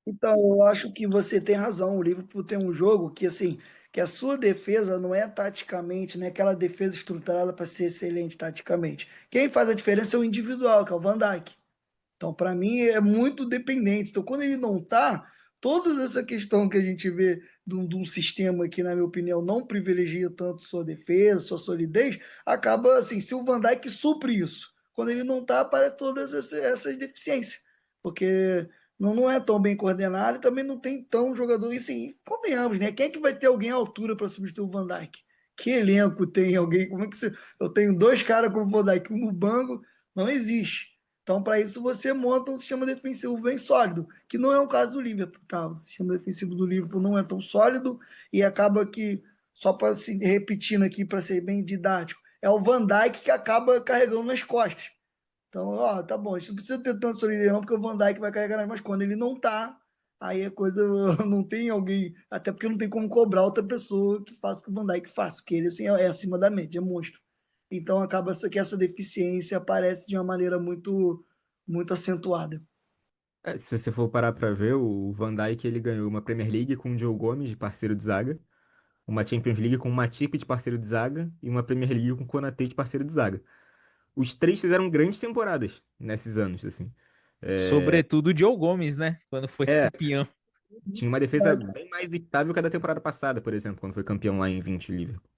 Então, eu acho que você tem razão. O Liverpool tem um jogo que, assim, que a sua defesa não é taticamente, né? Aquela defesa estruturada para ser excelente taticamente. Quem faz a diferença é o individual, que é o Van Dijk. Então, para mim, é muito dependente. Então, quando ele não tá, toda essa questão que a gente vê de um sistema que, na minha opinião, não privilegia tanto sua defesa, sua solidez, acaba assim, se o Van Dijk supre isso. Quando ele não tá, aparece todas essas deficiências. Porque não é tão bem coordenado e também não tem tão jogador. E assim, convenhamos, né? Quem é que vai ter alguém à altura para substituir o Van Dijk? Que elenco tem alguém? Como é que você. Eu tenho dois caras como o Van Dijk, um no banco, não existe. Então, para isso, você monta um sistema defensivo bem sólido, que não é o caso do Liverpool, tá? O sistema defensivo do Liverpool não é tão sólido e acaba que, só para se repetindo aqui, para ser bem didático, é o Van Dijk que acaba carregando nas costas. Então, ó, tá bom, a gente não precisa ter tanta solidez não, porque o Van Dijk vai carregar nas costas. Quando ele não tá, aí a coisa não tem alguém, até porque não tem como cobrar outra pessoa que faça o que o Van Dijk faz, porque ele assim, é acima da média, é monstro. Então acaba que essa deficiência aparece de uma maneira muito acentuada. Se você for parar pra ver, o Van Dijk ele ganhou uma Premier League com o Joe Gomes de parceiro de zaga, uma Champions League com o Matip de parceiro de zaga e uma Premier League com o Konaté de parceiro de zaga. Os três fizeram grandes temporadas nesses anos, assim. É, Sobretudo o Joe Gomes, né? Quando foi é, campeão. tinha uma defesa bem mais estável que a da temporada passada, por exemplo, quando foi campeão lá em 20 Liverpool.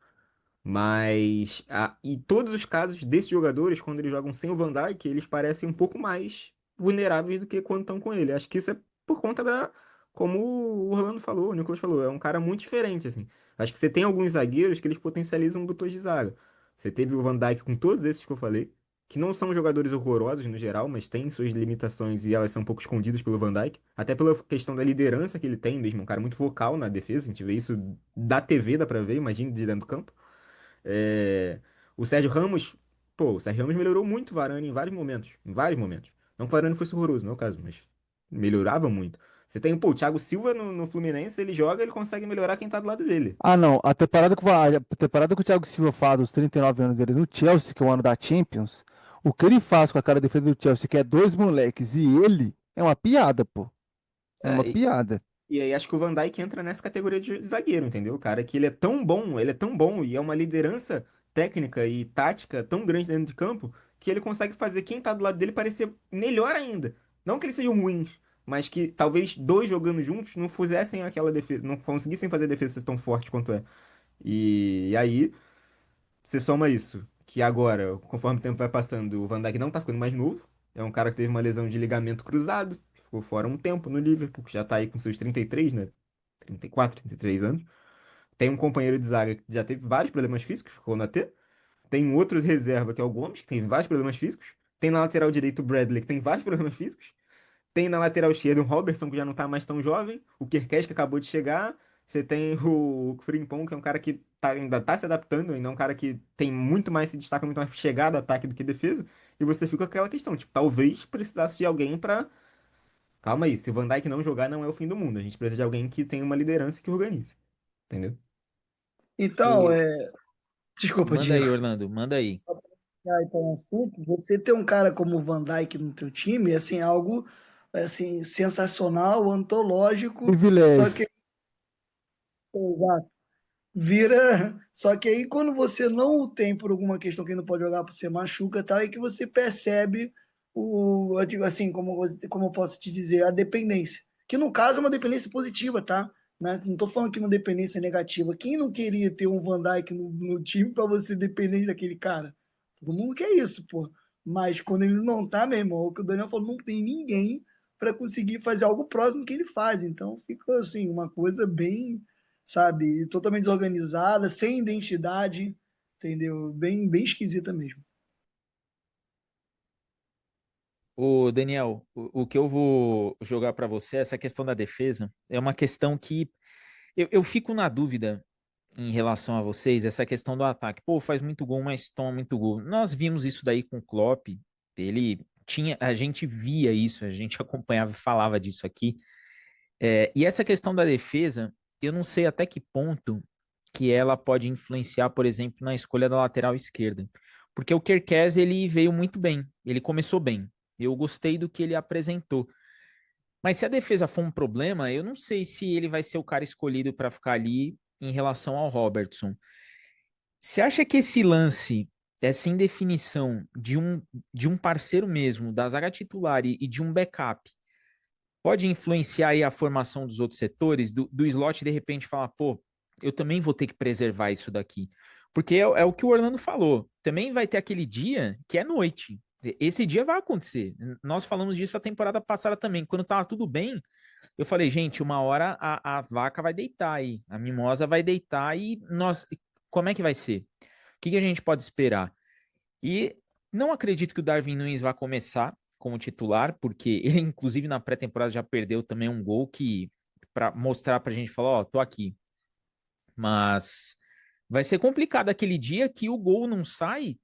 Mas em todos os casos desses jogadores, quando eles jogam sem o Van Dijk, eles parecem um pouco mais vulneráveis do que quando estão com ele. Acho que isso é por conta como o Orlando falou, o Nicolas falou, é um cara muito diferente, assim. Acho que você tem alguns zagueiros que eles potencializam duplas de zaga. Você teve o Van Dijk com todos esses que eu falei, que não são jogadores horrorosos no geral, mas têm suas limitações e elas são um pouco escondidas pelo Van Dijk. Até pela questão da liderança que ele tem mesmo, um cara muito vocal na defesa. A gente vê isso da TV, dá pra ver, imagina de dentro do campo. É, O Sérgio Ramos, pô, o Sérgio Ramos melhorou muito o Varane em vários momentos. Em vários momentos. Não que o Varane fosse horroroso, não é o caso, mas melhorava muito. Você tem, pô, o Thiago Silva no Fluminense, ele joga, ele consegue melhorar quem tá do lado dele. Ah, não. A temporada que o Thiago Silva faz, os 39 anos dele no Chelsea, que é o ano da Champions, o que ele faz com a cara defesa do Chelsea, que é dois moleques, e ele, é uma piada, pô. É uma É, piada. e aí acho que o Van Dijk entra nessa categoria de zagueiro, entendeu? O cara que ele é tão bom e é uma liderança técnica e tática tão grande dentro de campo que ele consegue fazer quem tá do lado dele parecer melhor ainda. Não que eles sejam ruins, mas que talvez dois jogando juntos não fizessem aquela defesa, não conseguissem fazer a defesa ser tão forte quanto é. E aí você soma isso, que agora, conforme o tempo vai passando, o Van Dijk não tá ficando mais novo. É um cara que teve uma lesão de ligamento cruzado, ficou fora um tempo no Liverpool, que já tá aí com seus 33, né? 34, 33 anos. Tem um companheiro de zaga que já teve vários problemas físicos, ficou na T. Tem um outro reserva, que é o Gomes, que tem vários problemas físicos. Tem na lateral direito o Bradley, que tem vários problemas físicos. Tem na lateral esquerda o Robertson, que já não tá mais tão jovem. O Kerkez, que acabou de chegar. Você tem o Frimpong, que é um cara que ainda tá se adaptando, ainda é um cara que tem muito mais, se destaca muito mais chegada, ataque do que defesa. E você fica com aquela questão, tipo, talvez precisasse de alguém pra. Calma aí, se o Van Dijk não jogar, não é o fim do mundo. A gente precisa de alguém que tenha uma liderança que organize. Entendeu? Então, O... desculpa, Manda aí, Diego. Orlando, manda aí. Então, o assunto, você ter um cara como o Van Dijk no teu time, é assim, algo assim, sensacional, antológico, só Privilégio. que, exato, vira. Só que aí, quando você não o tem por alguma questão que ele não pode jogar, por ser machuca e tal, é que você percebe eu digo assim, como eu posso te dizer, a dependência. Que no caso é uma dependência positiva, tá? Né? Não estou falando que é uma dependência negativa. Quem não queria ter um Van Dijk no time para você depender daquele cara? Todo mundo quer isso, pô. Mas quando ele não tá, meu irmão, o que o Daniel falou, não tem ninguém para conseguir fazer algo próximo do que ele faz. Então fica assim, uma coisa bem, sabe, totalmente desorganizada, sem identidade, entendeu? Bem esquisita mesmo. Ô, Daniel, o que eu vou jogar para você, essa questão da defesa, é uma questão que eu fico na dúvida em relação a vocês, essa questão do ataque. Pô, faz muito gol, mas toma muito gol. Nós vimos isso daí com o Klopp, ele tinha, a gente via isso, a gente acompanhava e falava disso aqui. E essa questão da defesa, eu não sei até que ponto que ela pode influenciar, por exemplo, na escolha da lateral esquerda. Porque o Kerkez, ele veio muito bem, ele começou bem. Eu gostei do que ele apresentou. Mas se a defesa for um problema, eu não sei se ele vai ser o cara escolhido para ficar ali em relação ao Robertson. Você acha que esse lance, essa indefinição de um parceiro mesmo, da zaga titular e de um backup, pode influenciar aí a formação dos outros setores, do slot de repente falar, pô, eu também vou ter que preservar isso daqui. Porque é o que o Orlando falou. Também vai ter aquele dia que é noite. Esse dia vai acontecer. Nós falamos disso a temporada passada também. Quando tava tudo bem, eu falei, gente, uma hora a vaca vai deitar aí, a mimosa vai deitar e nós, como é que vai ser? O que a gente pode esperar? E não acredito que o Darwin Núñez vá começar como titular, porque ele, inclusive, na pré-temporada já perdeu também um gol que, para mostrar pra gente, falar, ó, tô aqui. Mas vai ser complicado aquele dia que o gol não sai.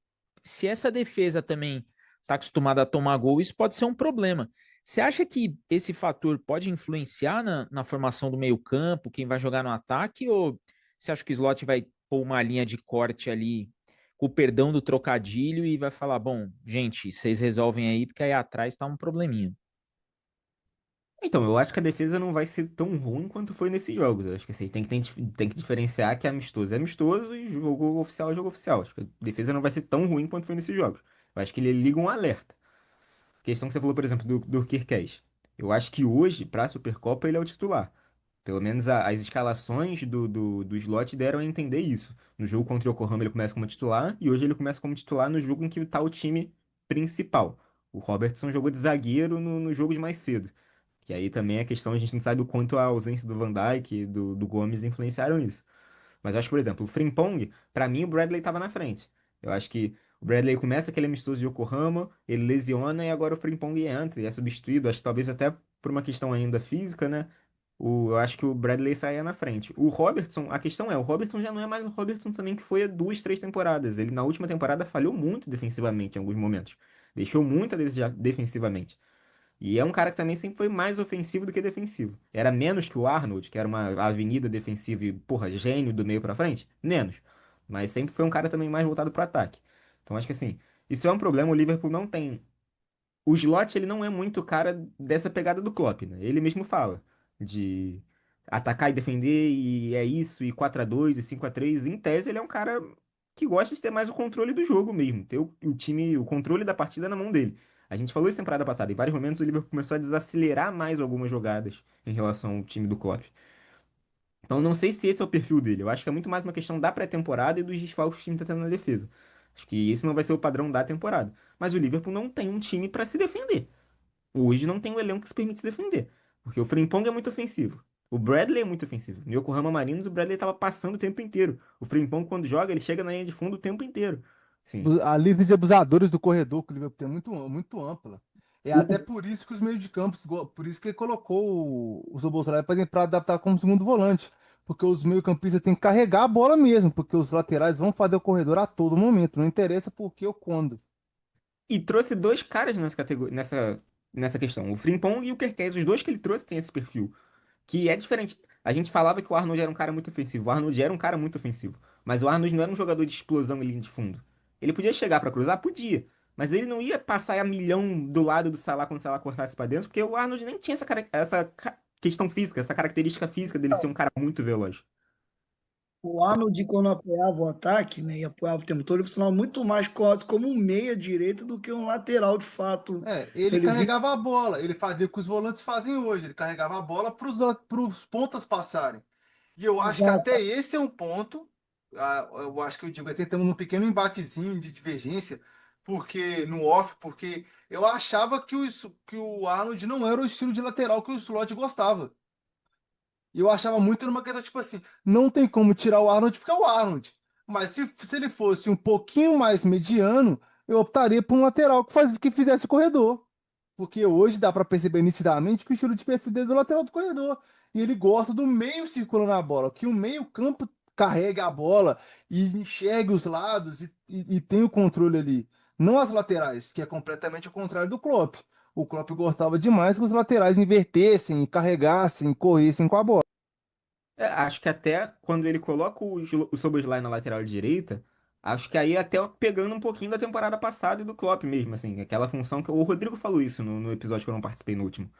Se essa defesa também tá acostumada a tomar gol, isso pode ser um problema. Você acha que esse fator pode influenciar na formação do meio-campo, quem vai jogar no ataque, ou você acha que o Slot vai pôr uma linha de corte ali, com o perdão do trocadilho, e vai falar: bom, gente, vocês resolvem aí, porque aí atrás tá um probleminha? Então, eu acho que a defesa não vai ser tão ruim quanto foi nesses jogos. Eu acho que assim, tem que diferenciar que amistoso é amistoso e jogo oficial é jogo oficial. Acho que a defesa não vai ser tão ruim quanto foi nesses jogos. Eu acho que ele liga um alerta. Questão que você falou, por exemplo, do Kirkez. Eu acho que hoje, para a Supercopa, ele é o titular. Pelo menos as escalações do slot deram a entender isso. No jogo contra o Yokohama ele começa como titular e hoje ele começa como titular no jogo em que está o time principal. O Robertson jogou de zagueiro no jogo de mais cedo. Que aí também é questão, a gente não sabe o quanto a ausência do Van Dijk e do Gomes influenciaram nisso. Mas eu acho, por exemplo, o Frimpong, pra mim o Bradley tava na frente. Eu acho que o Bradley começa aquele amistoso de Yokohama, ele lesiona e agora o Frimpong entra e é substituído. Acho que talvez até por uma questão ainda física, né? Eu acho que o Bradley saia na frente. O Robertson, a questão é, o Robertson já não é mais o Robertson também que foi há 2, 3 temporadas. Ele na última temporada falhou muito defensivamente em alguns momentos. Deixou muito a desejar defensivamente. E é um cara que também sempre foi mais ofensivo do que defensivo. Era menos que o Arnold, que era uma avenida defensiva e, porra, gênio do meio pra frente? Menos. Mas sempre foi um cara também mais voltado pro ataque. Então acho que assim, isso é um problema. O Liverpool não tem. O Slot, ele não é muito cara dessa pegada do Klopp, né? Ele mesmo fala de atacar e defender, e é isso, e 4-2 e 5-3. Em tese, ele é um cara que gosta de ter mais o controle do jogo mesmo, ter o time, o controle da partida na mão dele. A gente falou isso temporada passada, em vários momentos o Liverpool começou a desacelerar mais algumas jogadas em relação ao time do Klopp. Então, não sei se esse é o perfil dele. Eu acho que é muito mais uma questão da pré-temporada e dos desfalques que o time está tendo na defesa. Acho que esse não vai ser o padrão da temporada. Mas o Liverpool não tem um time para se defender. Hoje não tem um elenco que se permite se defender. Porque o Frimpong é muito ofensivo. O Bradley é muito ofensivo. No Yokohama Marinos, o Bradley estava passando o tempo inteiro. O Frimpong, quando joga, ele chega na linha de fundo o tempo inteiro. Sim. A lista de abusadores do corredor que o Liverpool tem é muito ampla. É até O- por isso que os meios de campo, por isso que ele colocou o Szoboszlai para adaptar como segundo volante. Porque os meio-campistas têm que carregar a bola mesmo, porque os laterais vão fazer o corredor a todo momento, não interessa por que ou quando. E trouxe dois caras nessa categoria, nessa questão. O Frimpong e o Kerkez. Os dois que ele trouxe têm esse perfil. Que é diferente. A gente falava que o Arnold era um cara muito ofensivo. O Arnold era um cara muito ofensivo. Mas o Arnold não era um jogador de explosão em linha de fundo. Ele podia chegar pra cruzar? Podia. Mas ele não ia passar a milhão do lado do Salah quando o Salah cortasse pra dentro, porque o Arnold nem tinha questão física, essa característica física dele ser um cara muito veloz. O Arnold, quando apoiava o ataque, né, e apoiava o tempo todo, ele funcionava muito mais quase como um meia direito do que um lateral de fato. É, ele Ele vinha. carregava a bola, ele fazia o que os volantes fazem hoje, ele carregava a bola para os pontas passarem. E eu acho que Exato. até esse é um ponto, eu acho que eu digo, até temos um pequeno embatezinho de divergência, porque no off, porque eu achava que o Arnold não era o estilo de lateral que o Slot gostava. E eu achava muito numa questão, tipo assim, não tem como tirar o Arnold porque é o Arnold. Mas se ele fosse um pouquinho mais mediano, eu optaria por um lateral que fizesse o corredor. Porque hoje dá para perceber nitidamente que o estilo de perfil dele é do lateral do corredor. E ele gosta do meio circulando a bola, que o meio campo carregue a bola e enxergue os lados e tenha o controle ali. Não as laterais, que é completamente o contrário do Klopp. O Klopp gostava demais que os laterais invertessem, carregassem, corressem com a bola. É, acho que até quando ele coloca o Szoboszlai na lateral direita, Acho que aí até pegando um pouquinho da temporada passada e do Klopp mesmo, assim, aquela função que o Rodrigo falou isso no episódio que eu não participei no último.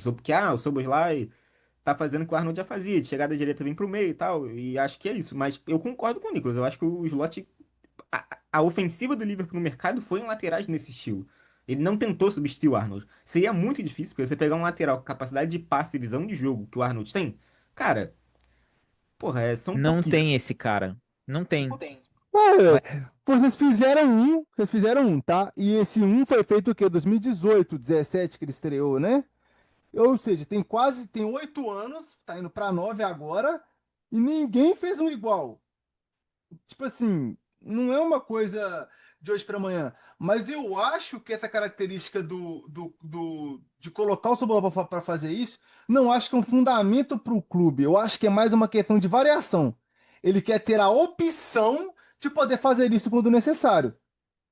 Porque, o Szoboszlai tá fazendo o que o Arnold já fazia, de chegada direita vir pro meio e tal, e acho que é isso. Mas eu concordo com o Nicolas, eu acho que o Slot, a ofensiva do Liverpool no mercado foi em laterais nesse estilo. Ele não tentou substituir o Arnold. Seria muito difícil, porque você pegar um lateral com capacidade de passe e visão de jogo que o Arnold tem, cara, porra, são Não tem pouquíssimos. esse cara. Não tem. Cara, Vai- vocês fizeram um, tá? E esse um foi feito o quê? 2018, 17 que ele estreou, né? Ou seja, tem 8 anos, tá indo pra 9 agora, e ninguém fez um igual. Tipo assim, não é uma coisa de hoje para amanhã. Mas eu acho que essa característica de colocar o Cebola para fazer isso, não acho que é um fundamento para o clube. Eu acho que é mais uma questão de variação. Ele quer ter a opção de poder fazer isso quando necessário.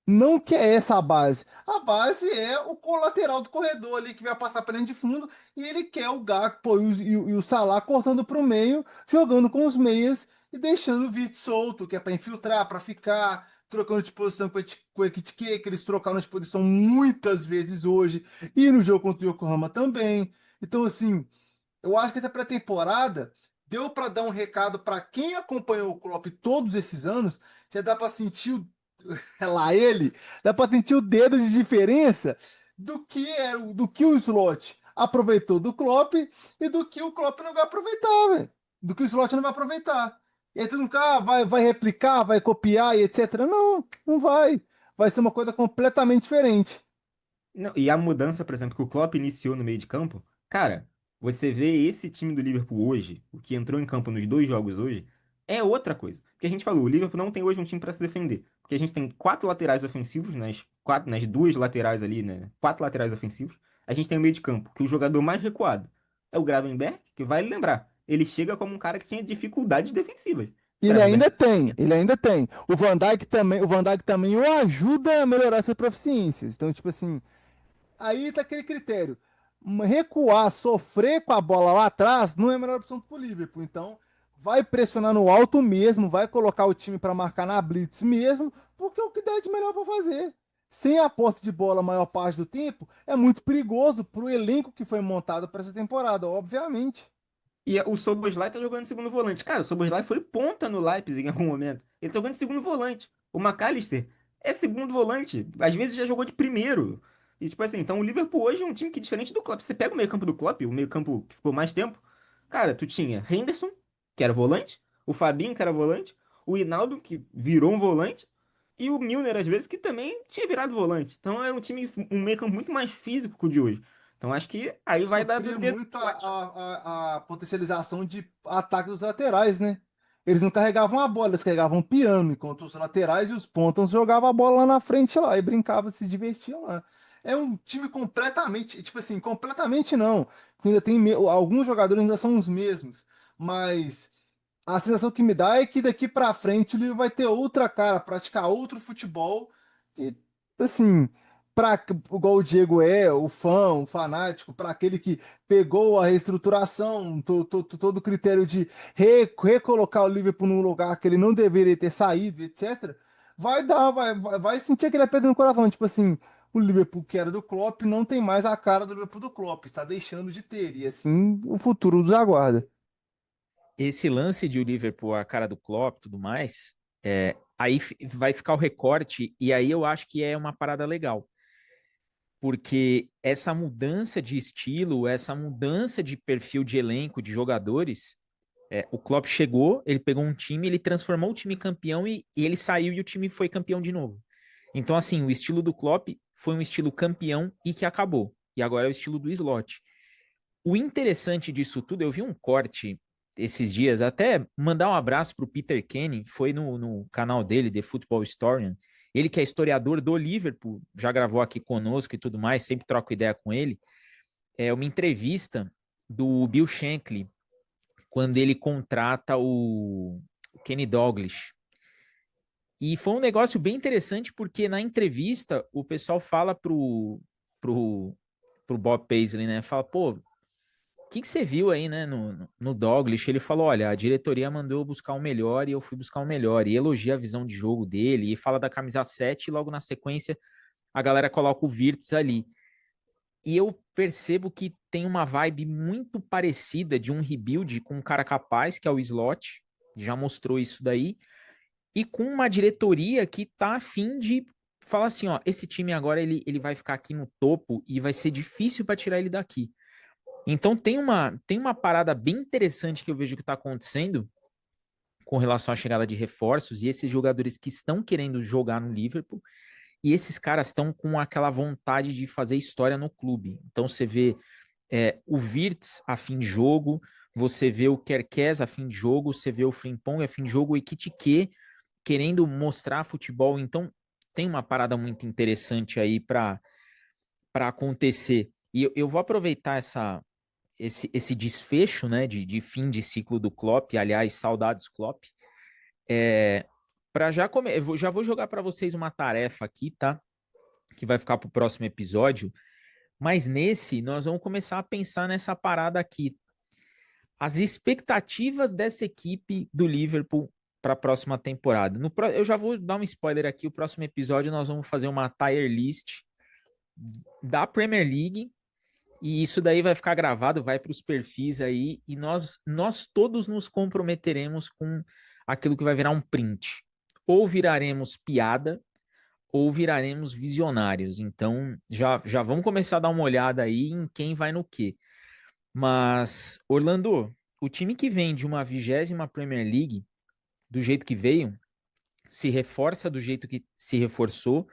Não que é essa a base. A base é o colateral do corredor ali que vai passar para dentro de fundo e ele quer o Gakpo e o Salah cortando para o meio, jogando com os meias e deixando o Vite solto, que é para infiltrar, para ficar trocando de posição com o Ekitike, que eles trocaram de posição muitas vezes hoje e no jogo contra o Yokohama também. Então, assim, eu acho que essa pré-temporada deu para dar um recado para quem acompanhou o Klopp todos esses anos, já dá para sentir é lá ele, dá pra sentir o dedo de diferença do que o Slot aproveitou do Klopp e do que o Klopp não vai aproveitar, velho. Do que o Slot não vai aproveitar. E aí tu não fica, vai replicar, vai copiar e etc. Não, não vai. Vai ser uma coisa completamente diferente. Não, e a mudança, por exemplo, que o Klopp iniciou no meio de campo, cara, você vê esse time do Liverpool hoje, o que entrou em campo nos dois jogos hoje, é outra coisa. Porque a gente falou, o Liverpool não tem hoje um time para se defender. Porque a gente tem quatro laterais ofensivos, nas duas laterais ali, né? Quatro laterais ofensivos. A gente tem o meio de campo, que o jogador mais recuado é o Gravenberch, que vai lembrar, ele chega como um cara que tinha dificuldades defensivas. O Ele ainda Gravenberch tem, ele ainda tem. O Van Dijk também o ajuda a melhorar essas proficiências. Então, tipo assim, aí tá aquele critério. Recuar, sofrer com a bola lá atrás, não é a melhor opção pro Liverpool. Então, vai pressionar no alto mesmo, vai colocar o time para marcar na blitz mesmo, porque é o que dá de melhor para fazer. Sem a posse de bola a maior parte do tempo, é muito perigoso pro elenco que foi montado para essa temporada, obviamente. E o Szoboszlai tá jogando segundo volante. Cara, o Szoboszlai foi ponta no Leipzig em algum momento. Ele tá jogando segundo volante. O McAllister é segundo volante. Às vezes já jogou de primeiro. E tipo assim, então o Liverpool hoje é um time que, diferente do Klopp, você pega o meio-campo do Klopp, o meio-campo que ficou mais tempo. Cara, tu tinha Henderson, que era volante, o Fabinho, que era volante, o Hinaldo, que virou um volante, e o Milner, às vezes, que também tinha virado volante. Então era um meio-campo muito mais físico que o de hoje. Então acho que aí vai dar do Supria dedo. muito a potencialização de ataque dos laterais, né? Eles não carregavam a bola, eles carregavam o piano, enquanto os laterais e os pontas jogavam a bola lá na frente lá e brincavam, se divertiam lá. É um time completamente, tipo assim, completamente não. Ainda tem alguns jogadores ainda são os mesmos, mas a sensação que me dá é que daqui pra frente o Liverpool vai ter outra cara, praticar outro futebol. E, assim, igual o Diego é, o fã, o fanático, para aquele que pegou a reestruturação, todo o critério de recolocar o Liverpool num lugar que ele não deveria ter saído, etc. Vai sentir aquele aperto no coração. Tipo assim, o Liverpool que era do Klopp não tem mais a cara do Liverpool do Klopp, está deixando de ter. E assim, o futuro nos aguarda. Esse lance de o Liverpool, a cara do Klopp e tudo mais, aí vai ficar o recorte, e aí eu acho que é uma parada legal. Porque essa mudança de estilo, essa mudança de perfil de elenco, de jogadores, o Klopp chegou, ele pegou um time, ele transformou o time em campeão e ele saiu e o time foi campeão de novo. Então, assim, o estilo do Klopp foi um estilo campeão e que acabou. E agora é o estilo do Slot. O interessante disso tudo, eu vi um corte esses dias, até mandar um abraço para o Peter Kenny, foi no canal dele, The Football Historian. Ele que é historiador do Liverpool, já gravou aqui conosco e tudo mais, sempre troco ideia com ele. É uma entrevista do Bill Shankly, quando ele contrata o Kenny Dalglish. E foi um negócio bem interessante, porque na entrevista o pessoal fala pro Bob Paisley, né? Fala, pô, que você viu aí, né, no Douglas? Ele falou: olha, a diretoria mandou eu buscar o melhor e eu fui buscar o melhor. E elogia a visão de jogo dele, e fala da camisa 7 e logo na sequência a galera coloca o Wirtz ali. E eu percebo que tem uma vibe muito parecida de um rebuild com um cara capaz, que é o Slot, já mostrou isso daí, e com uma diretoria que tá afim de falar assim, ó, esse time agora ele vai ficar aqui no topo e vai ser difícil para tirar ele daqui. Então tem uma parada bem interessante que eu vejo que está acontecendo com relação à chegada de reforços e esses jogadores que estão querendo jogar no Liverpool, e esses caras estão com aquela vontade de fazer história no clube. Então você vê o Wirtz a fim de jogo, você vê o Kerkez a fim de jogo, você vê o Frimpong a fim de jogo, o Ekitike querendo mostrar futebol. Então tem uma parada muito interessante aí para acontecer. E eu vou aproveitar esse desfecho, né, de fim de ciclo do Klopp, aliás, saudades Klopp, para já vou jogar para vocês uma tarefa aqui, tá? Que vai ficar para o próximo episódio, mas nesse nós vamos começar a pensar nessa parada aqui. As expectativas dessa equipe do Liverpool para a próxima temporada. Eu já vou dar um spoiler aqui, o próximo episódio nós vamos fazer uma tier list da Premier League, e isso daí vai ficar gravado, vai para os perfis aí, e nós todos nos comprometeremos com aquilo que vai virar um print. Ou viraremos piada, ou viraremos visionários. Então, já vamos começar a dar uma olhada aí em quem vai no quê. Mas, Orlando, o time que vem de uma 20ª Premier League, do jeito que veio, se reforça do jeito que se reforçou,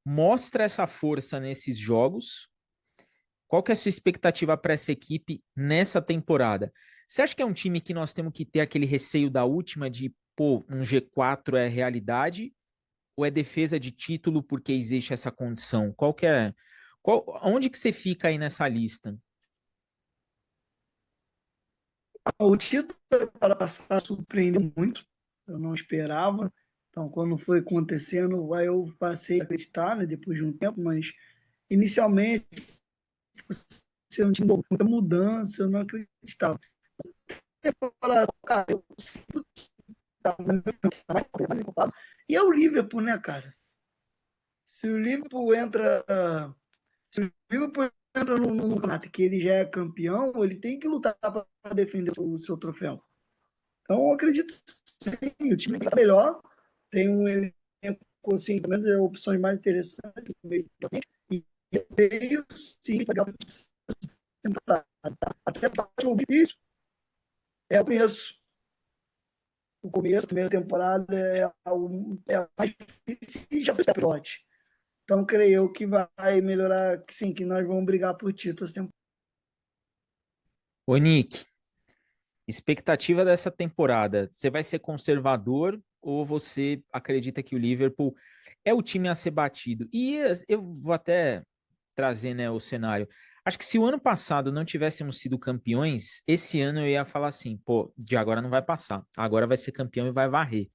mostra essa força nesses jogos. Qual que é a sua expectativa para essa equipe nessa temporada? Você acha que é um time que nós temos que ter aquele receio da última de, pô, um G4 é realidade? Ou é defesa de título porque existe essa condição? Qual que é? Onde que você fica aí nessa lista? O título para passar surpreendeu muito, eu não esperava. Então, quando foi acontecendo, aí eu passei a acreditar, né, depois de um tempo, mas inicialmente, ser um time com muita mudança, eu não acreditava. Cara, eu sinto que tá mais ocupado. E é o Liverpool, né, cara? Se o Liverpool entra, se o Liverpool entra no campeonato que ele já é campeão, ele tem que lutar para defender o seu troféu. Então, eu acredito sim, o time está melhor, tem um elenco, assim, pelo menos é opções mais interessantes, e veio sim pegar uma temporada. Até o difícil é o começo. O começo, a primeira temporada é a mais difícil e já foi o pilote. Então, creio eu que vai melhorar, que sim, que nós vamos brigar por títulos. Ô, Nick, expectativa dessa temporada, você vai ser conservador ou você acredita que o Liverpool é o time a ser batido? E eu vou até trazer, né, o cenário. Acho que se o ano passado não tivéssemos sido campeões, esse ano eu ia falar assim, pô, de agora não vai passar. Agora vai ser campeão e vai varrer.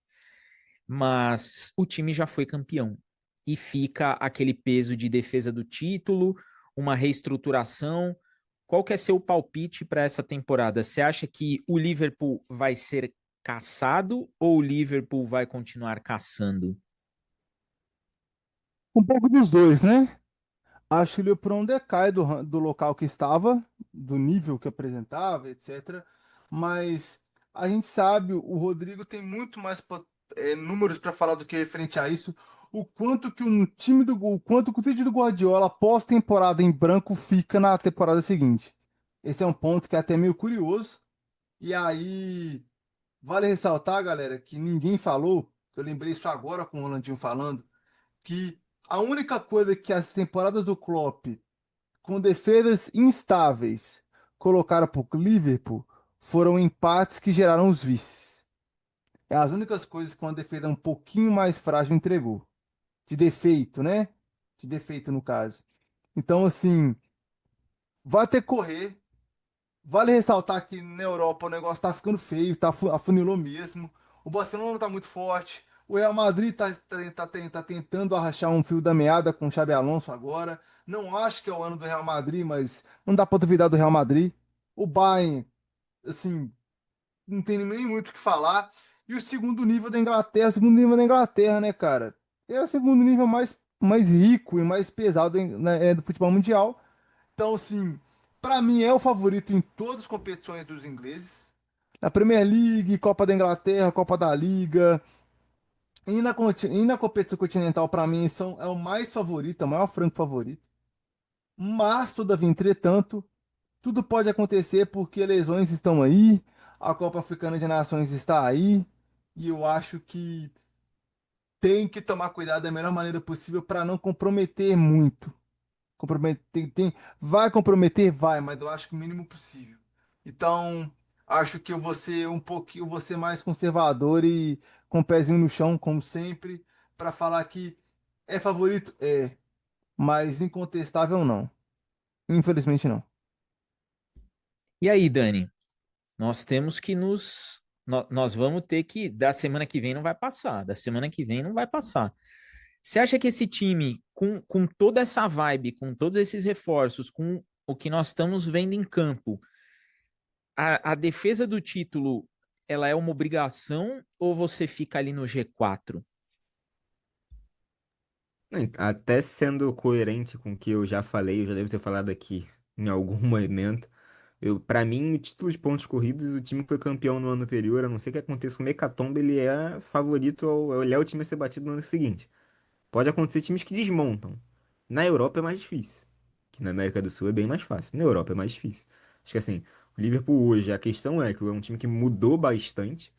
Mas o time já foi campeão. E fica aquele peso de defesa do título, uma reestruturação. Qual que é seu palpite para essa temporada? Você acha que o Liverpool vai ser caçado ou o Liverpool vai continuar caçando? Um pouco dos dois, né? Acho que ele por um decai do local que estava, do nível que apresentava, etc. Mas a gente sabe, o Rodrigo tem muito mais números para falar do que referente a isso. O quanto que o time do Guardiola pós-temporada em branco fica na temporada seguinte. Esse é um ponto que é até meio curioso. E aí, vale ressaltar, galera, que ninguém falou, eu lembrei isso agora com o Rolandinho falando, que a única coisa que as temporadas do Klopp com defesas instáveis colocaram para o Liverpool foram empates que geraram os vices. É as únicas coisas que uma defesa um pouquinho mais frágil entregou. De defeito, né? De defeito no caso. Então, assim, vai ter que correr. Vale ressaltar que na Europa o negócio tá ficando feio, afunilou mesmo. O Barcelona tá muito forte. O Real Madrid tá tentando arrachar um fio da meada com o Xabi Alonso agora. Não acho que é o ano do Real Madrid, mas não dá pra duvidar do Real Madrid. O Bayern, assim, não tem nem muito o que falar. E o segundo nível da Inglaterra, o segundo nível da Inglaterra, né, cara? É o segundo nível mais rico e mais pesado do futebol mundial. Então, assim, pra mim é o favorito em todas as competições dos ingleses. Na Premier League, Copa da Inglaterra, Copa da Liga. E na competição continental, pra mim, é o mais favorito, é o maior franco favorito. Mas, todavia, entretanto, tudo pode acontecer porque lesões estão aí, a Copa Africana de Nações está aí, e eu acho que tem que tomar cuidado da melhor maneira possível para não comprometer muito. Vai comprometer? Vai, mas eu acho que o mínimo possível. Então, acho que eu vou ser um pouquinho, eu vou ser mais conservador e com o pezinho no chão, como sempre, para falar que é favorito? É, mas incontestável não. Infelizmente não. E aí, Dani? Nós temos que nós vamos ter que. Da semana que vem não vai passar. Da semana que vem não vai passar. Você acha que esse time, com toda essa vibe, com todos esses reforços, com o que nós estamos vendo em campo, a defesa do título, ela é uma obrigação ou você fica ali no G4? Até sendo coerente com o que eu já falei, eu já devo ter falado aqui em algum momento. Para mim, o título de pontos corridos, o time que foi campeão no ano anterior, a não ser que aconteça um hecatombe, ele é favorito, ele é o time a ser batido no ano seguinte. Pode acontecer times que desmontam. Na Europa é mais difícil. Que na América do Sul é bem mais fácil. Na Europa é mais difícil. Acho que assim, o Liverpool hoje, a questão é que é um time que mudou bastante.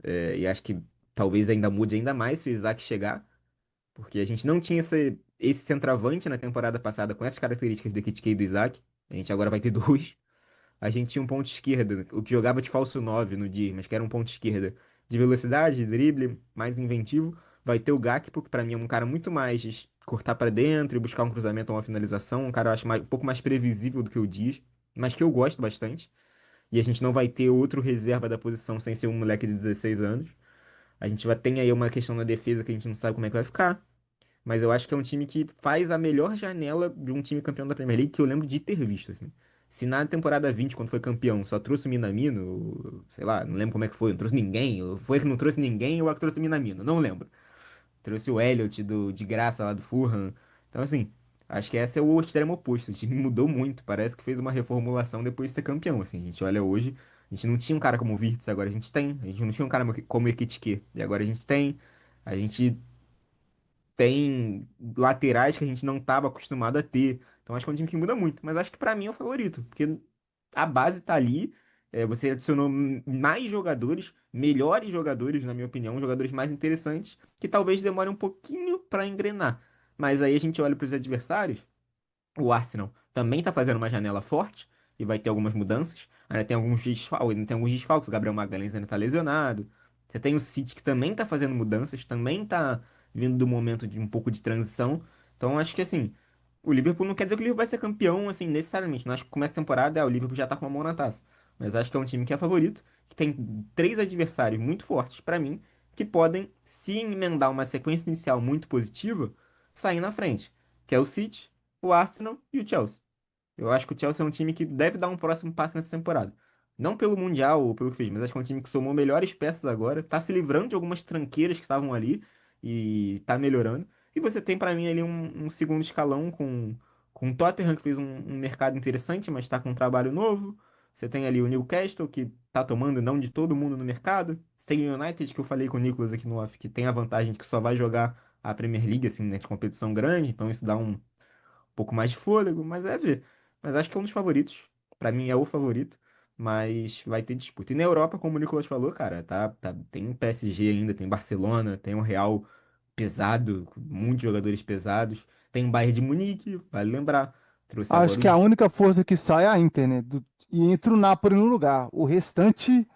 E acho que talvez ainda mude ainda mais se o Isaac chegar. Porque a gente não tinha esse centroavante na temporada passada com essas características do Ekitike e do Isaac. A gente agora vai ter dois. A gente tinha um ponto esquerda, o que jogava de falso 9 no dia, mas que era um ponto esquerda de velocidade, de drible, mais inventivo. Vai ter o Gakpo, que pra mim é um cara muito mais de cortar pra dentro e buscar um cruzamento ou uma finalização. Um cara, eu acho, um pouco mais previsível do que o Dias, mas que eu gosto bastante. E a gente não vai ter outro reserva da posição sem ser um moleque de 16 anos. A gente vai ter aí uma questão na defesa que a gente não sabe como é que vai ficar. Mas eu acho que é um time que faz a melhor janela de um time campeão da Premier League que eu lembro de ter visto, assim. Se na temporada 20, quando foi campeão, só trouxe o Minamino, sei lá, não lembro como é que foi, não trouxe ninguém, ou foi que não trouxe ninguém ou a que trouxe o Minamino, não lembro. Trouxe o Elliott de graça lá do Fulham. Então, assim, acho que esse é o extremo oposto. O time mudou muito, parece que fez uma reformulação depois de ser campeão, assim. A gente olha hoje, a gente não tinha um cara como o Wirtz, agora a gente tem. A gente não tinha um cara como o Ekitike, e agora a gente tem. A gente tem laterais que a gente não estava acostumado a ter. Então acho que é um time que muda muito. Mas acho que pra mim é o favorito, porque a base tá ali. Você adicionou mais jogadores, melhores jogadores, na minha opinião, jogadores mais interessantes, que talvez demore um pouquinho pra engrenar. Mas aí a gente olha para os adversários. O Arsenal também está fazendo uma janela forte e vai ter algumas mudanças. Ainda tem alguns desfalques. O Gabriel Magalhães ainda está lesionado. Você tem o City que também está fazendo mudanças, também está vindo do momento de um pouco de transição. Então acho que assim, o Liverpool não quer dizer que o Liverpool vai ser campeão assim necessariamente. Não acho que começa a temporada, o Liverpool já está com a mão na taça. Mas acho que é um time que é favorito, que tem três adversários muito fortes para mim, que podem, se emendar uma sequência inicial muito positiva, sair na frente, que é o City, o Arsenal e o Chelsea. Eu acho que o Chelsea é um time que deve dar um próximo passo nessa temporada. Não pelo Mundial ou pelo que fez, mas acho que é um time que somou melhores peças agora, tá se livrando de algumas tranqueiras que estavam ali e tá melhorando. E você tem pra mim ali um segundo escalão com o Tottenham, que fez um mercado interessante, mas tá com um trabalho novo. Você tem ali o Newcastle, que tá tomando não de todo mundo no mercado. Você tem o United, que eu falei com o Nicolas aqui no off, que tem a vantagem de que só vai jogar a Premier League, assim, né, de competição grande, então isso dá um pouco mais de fôlego, mas é ver. Mas acho que é um dos favoritos. Pra mim é o favorito, mas vai ter disputa. E na Europa, como o Nicolas falou, cara, tem um PSG ainda, tem Barcelona, tem um Real pesado, com muitos jogadores pesados. Tem um Bayern de Munique, vale lembrar. Trouxe Acho agora que a única força que sai é a Inter, né? E entra o Napoli no lugar. O restante,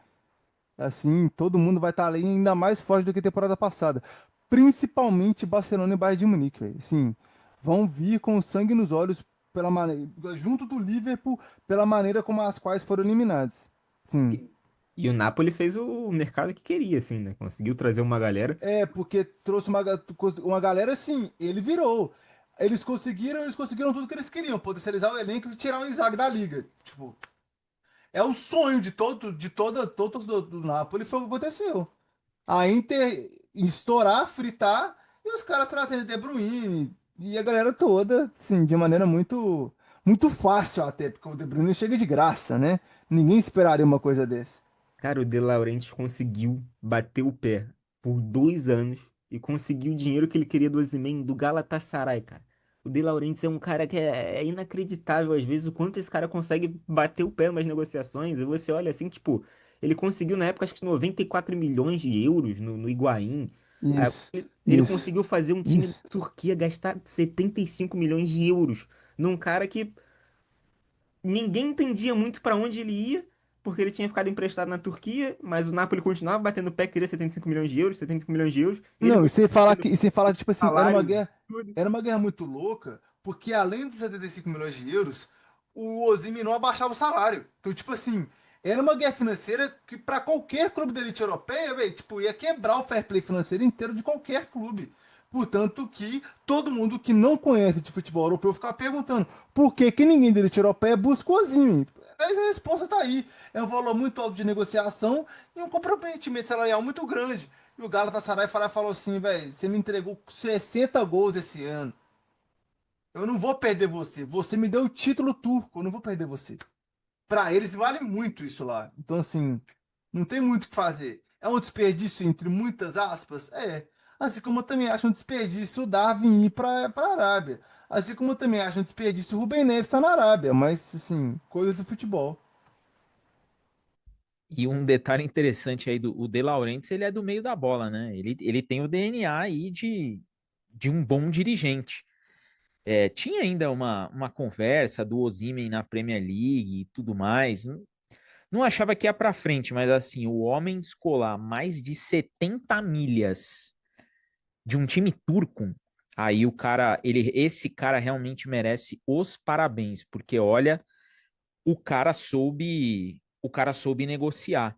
assim, todo mundo vai estar ali ainda mais forte do que a temporada passada. Principalmente Barcelona e Bayern de Munique, velho. Assim, vão vir com sangue nos olhos pela maneira, junto do Liverpool, pela maneira como as quais foram eliminados. Sim. e o Napoli fez o mercado que queria, assim, né? Conseguiu trazer uma galera. É, porque trouxe uma galera assim, ele virou. Eles conseguiram tudo que eles queriam, potencializar o elenco e tirar o Isaac da liga. Tipo, é o sonho de todo do Napoli, foi o que aconteceu. A Inter estourar, fritar, e os caras trazendo De Bruyne e a galera toda, assim, de maneira muito fácil até, porque o De Bruyne chega de graça, né? Ninguém esperaria uma coisa dessa. Cara, o De Laurentiis conseguiu bater o pé por 2 anos e conseguiu o dinheiro que ele queria do Osimhen do Galatasaray, cara. O De Laurentiis é um cara que é inacreditável às vezes o quanto esse cara consegue bater o pé nas negociações. E você olha assim, tipo, ele conseguiu na época acho que 94 milhões de euros no Higuaín. Aí Isso, ele isso, conseguiu fazer um time da isso. Turquia gastar 75 milhões de euros num cara que ninguém entendia muito para onde ele ia, porque ele tinha ficado emprestado na Turquia, mas o Napoli continuava batendo o pé, queria 75 milhões de euros, 75 milhões de euros, e ele Não, continuava tendo e sem falar que, tipo assim, salário, tudo. era uma guerra muito louca, porque além dos 75 milhões de euros, o Osimhen não abaixava o salário. Então, tipo assim, era uma guerra financeira que para qualquer clube da elite europeia, velho, tipo, ia quebrar o fair play financeiro inteiro de qualquer clube. Portanto, que todo mundo que não conhece de futebol europeu ficava perguntando por que que ninguém da elite europeia busca o Osimhen? A resposta tá aí. É um valor muito alto de negociação e um comprometimento salarial muito grande. E o Galatasaray falou assim, velho, você me entregou 60 gols esse ano. Eu não vou perder você. Você me deu o título turco, eu não vou perder você. Pra eles vale muito isso lá. Então, assim, não tem muito o que fazer. É um desperdício entre muitas aspas? É. Assim como eu também acho um desperdício o Darwin ir pra Arábia. Assim como eu também acho um desperdício o Rubem Neves estar na Arábia. Mas, assim, coisa do futebol. E um detalhe interessante aí do o De Laurentiis, ele é do meio da bola, né? Ele tem o DNA aí de um bom dirigente. É, tinha ainda uma conversa do Osimhen na Premier League e tudo mais. Não achava que ia para frente, mas assim, o homem descolar mais de 70 milhas de um time turco, aí esse cara realmente merece os parabéns, porque olha, o cara soube negociar.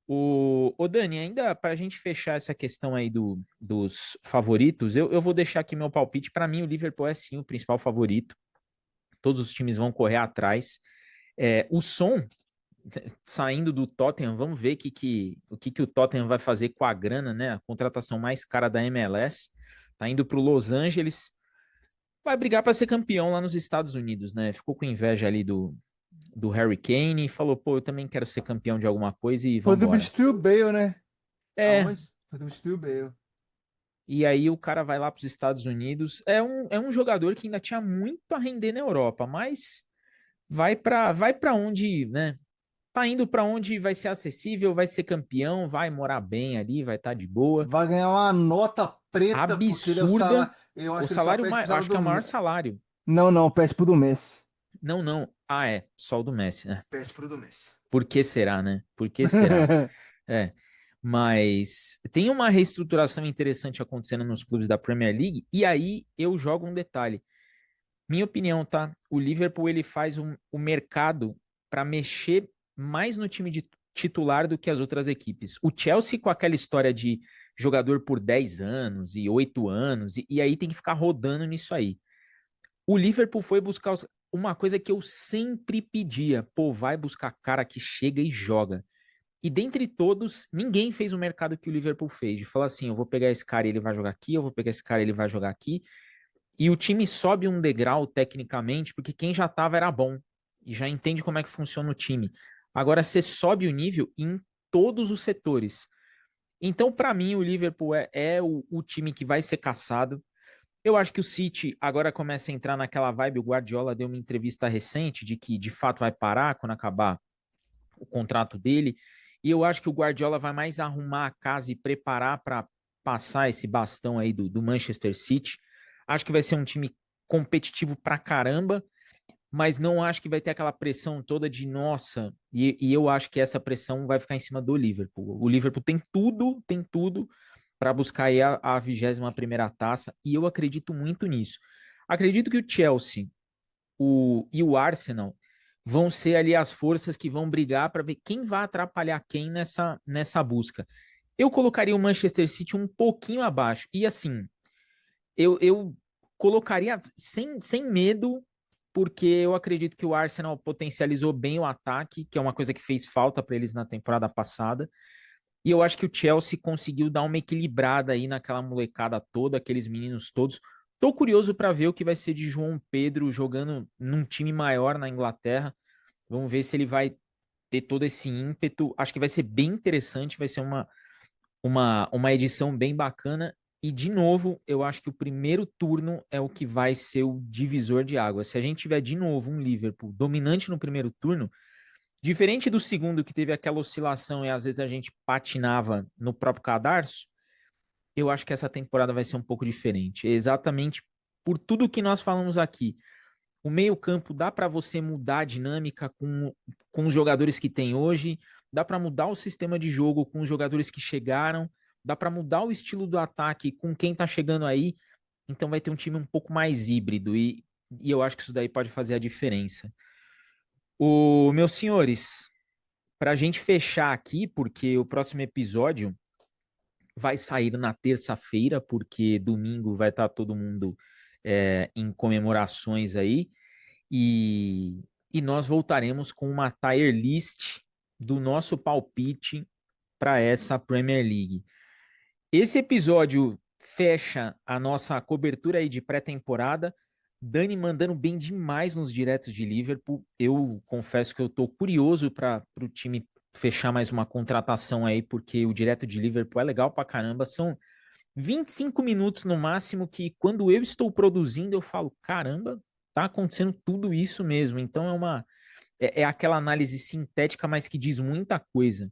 O Dani, ainda para a gente fechar essa questão aí dos favoritos, eu vou deixar aqui meu palpite. Para mim, o Liverpool é sim o principal favorito. Todos os times vão correr atrás. O Son saindo do Tottenham, vamos ver o que o Tottenham vai fazer com a grana, né? A contratação mais cara da MLS. Tá indo para o Los Angeles. Vai brigar para ser campeão lá nos Estados Unidos, né? Ficou com inveja ali do Harry Kane e falou: pô, eu também quero ser campeão de alguma coisa e Foi vambora. substituir o Bale, né? É, Aonde? Foi substituir o Bale. e aí o cara vai lá para os Estados Unidos. É um jogador que ainda tinha muito a render na Europa, mas vai para onde, né? Tá indo para onde vai ser acessível, vai ser campeão, vai morar bem ali, vai estar de boa. Vai ganhar uma nota preta, porque ele é o Absurda. salário. Eu O acho que ele só salário, pede pro salário acho que do. é o maior salário. Não, não, pede pro do Messi. Não, não. Ah, é. Só o do Messi, né? Pede pro do Messi. Por que será, né? Por que será? É. Mas tem uma reestruturação interessante acontecendo nos clubes da Premier League. E aí eu jogo um detalhe. Minha opinião, tá? O Liverpool ele faz o mercado para mexer mais no time de titular do que as outras equipes. O Chelsea com aquela história de jogador por 10 anos e 8 anos, e aí tem que ficar rodando nisso aí. O Liverpool foi buscar uma coisa que eu sempre pedia. Pô, vai buscar cara que chega e joga. E dentre todos, ninguém fez o mercado que o Liverpool fez. De falar assim, eu vou pegar esse cara e ele vai jogar aqui, eu vou pegar esse cara e ele vai jogar aqui. E o time sobe um degrau tecnicamente, porque quem já estava era bom e já entende como é que funciona o time. Agora você sobe o nível em todos os setores. Então, para mim, o Liverpool é o time que vai ser caçado. Eu acho que o City agora começa a entrar naquela vibe. O Guardiola deu uma entrevista recente de que de fato vai parar quando acabar o contrato dele. E eu acho que o Guardiola vai mais arrumar a casa e preparar para passar esse bastão aí do Manchester City. Acho que vai ser um time competitivo pra caramba, mas não acho que vai ter aquela pressão toda de nossa. E eu acho que essa pressão vai ficar em cima do Liverpool. O Liverpool tem tudo para buscar aí a 21ª taça, e eu acredito muito nisso. Acredito que o Chelsea e o Arsenal vão ser ali as forças que vão brigar para ver quem vai atrapalhar quem nessa busca. Eu colocaria o Manchester City um pouquinho abaixo. E assim, eu colocaria sem medo porque eu acredito que o Arsenal potencializou bem o ataque, que é uma coisa que fez falta para eles na temporada passada. E eu acho que o Chelsea conseguiu dar uma equilibrada aí naquela molecada toda, aqueles meninos todos. Tô curioso para ver o que vai ser de João Pedro jogando num time maior na Inglaterra. Vamos ver se ele vai ter todo esse ímpeto. Acho que vai ser bem interessante, vai ser uma edição bem bacana. E, de novo, eu acho que o primeiro turno é o que vai ser o divisor de águas. Se a gente tiver, de novo, um Liverpool dominante no primeiro turno, diferente do segundo, que teve aquela oscilação e às vezes a gente patinava no próprio cadarço, eu acho que essa temporada vai ser um pouco diferente. Exatamente por tudo que nós falamos aqui. O meio-campo dá para você mudar a dinâmica com os jogadores que tem hoje, dá para mudar o sistema de jogo com os jogadores que chegaram, dá para mudar o estilo do ataque com quem tá chegando aí. Então vai ter um time um pouco mais híbrido e eu acho que isso daí pode fazer a diferença. Meus senhores, para a gente fechar aqui, porque o próximo episódio vai sair na terça-feira, porque domingo vai estar todo mundo em comemorações aí. E nós voltaremos com uma tier list do nosso palpite para essa Premier League. Esse episódio fecha a nossa cobertura aí de pré-temporada. Dani mandando bem demais nos diretos de Liverpool. Eu confesso que eu estou curioso para o time fechar mais uma contratação aí, porque o direto de Liverpool é legal pra caramba. São 25 minutos no máximo que quando eu estou produzindo eu falo, caramba, tá acontecendo tudo isso mesmo. Então é aquela análise sintética, mas que diz muita coisa.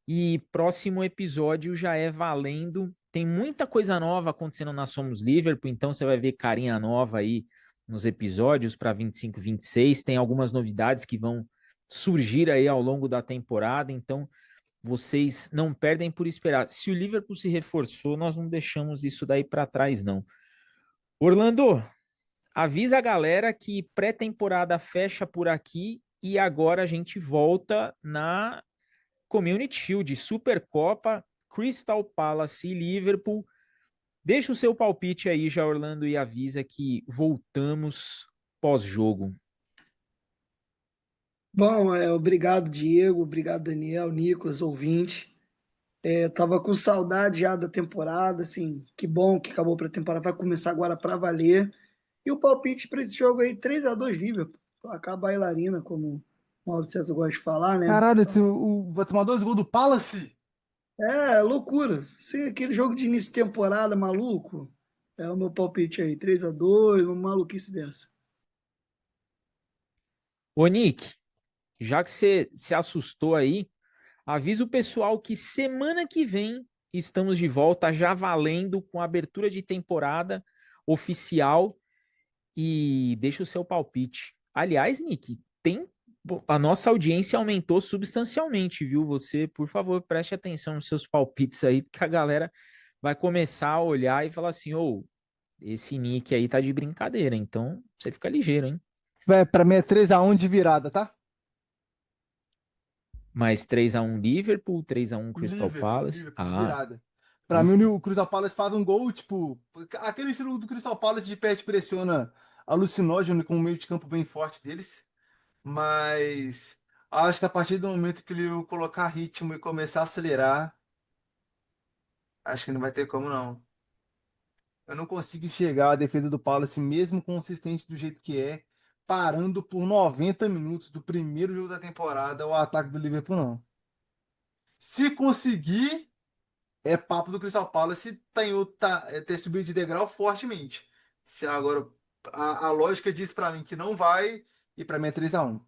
E próximo episódio já é valendo. Tem muita coisa nova acontecendo na Somos Liverpool, então você vai ver carinha nova aí nos episódios para 25, 26. Tem algumas novidades que vão surgir aí ao longo da temporada, então vocês não perdem por esperar. Se o Liverpool se reforçou, nós não deixamos isso daí para trás, não. Orlando, avisa a galera que pré-temporada fecha por aqui e agora a gente volta na Community Shield, Supercopa, Crystal Palace e Liverpool. Deixa o seu palpite aí, já, Orlando, e avisa que voltamos pós-jogo. Bom, obrigado, Diego, obrigado, Daniel, Nicolas, ouvinte. Tava com saudade já da temporada, assim, que bom que acabou para a temporada, vai começar agora para valer. E o palpite para esse jogo aí, 3-2 Liverpool. Placar bailarina, como o Mauro César gosta de falar, né? Caralho, vai tomar 2 gols do Palace? Loucura. Sim, aquele jogo de início de temporada maluco. É o meu palpite aí, 3-2, uma maluquice dessa. Ô, Nick, já que você se assustou aí, avisa o pessoal que semana que vem estamos de volta, já valendo com a abertura de temporada oficial e deixa o seu palpite. Aliás, Nick, a nossa audiência aumentou substancialmente, viu? Você, por favor, preste atenção nos seus palpites aí, porque a galera vai começar a olhar e falar assim, esse Nick aí tá de brincadeira, então você fica ligeiro, hein? Pra mim é 3-1 de virada, tá? Mais 3-1 Liverpool, 3-1 Crystal Liverpool, Palace. Liverpool de Ah, virada. Pra mim, ufa. o Crystal Palace faz um gol, tipo, aquele estilo do Crystal Palace de pé pressiona alucinógeno com um meio de campo bem forte deles. Mas acho que a partir do momento que ele colocar ritmo e começar a acelerar, acho que não vai ter como não. Eu não consigo enxergar a defesa do Palace, mesmo consistente do jeito que é, parando por 90 minutos do primeiro jogo da temporada o ataque do Liverpool, não. Se conseguir, é papo do Crystal Palace ter subido de degrau fortemente. Se agora a lógica diz pra mim que não vai, e pra mim é 3-1.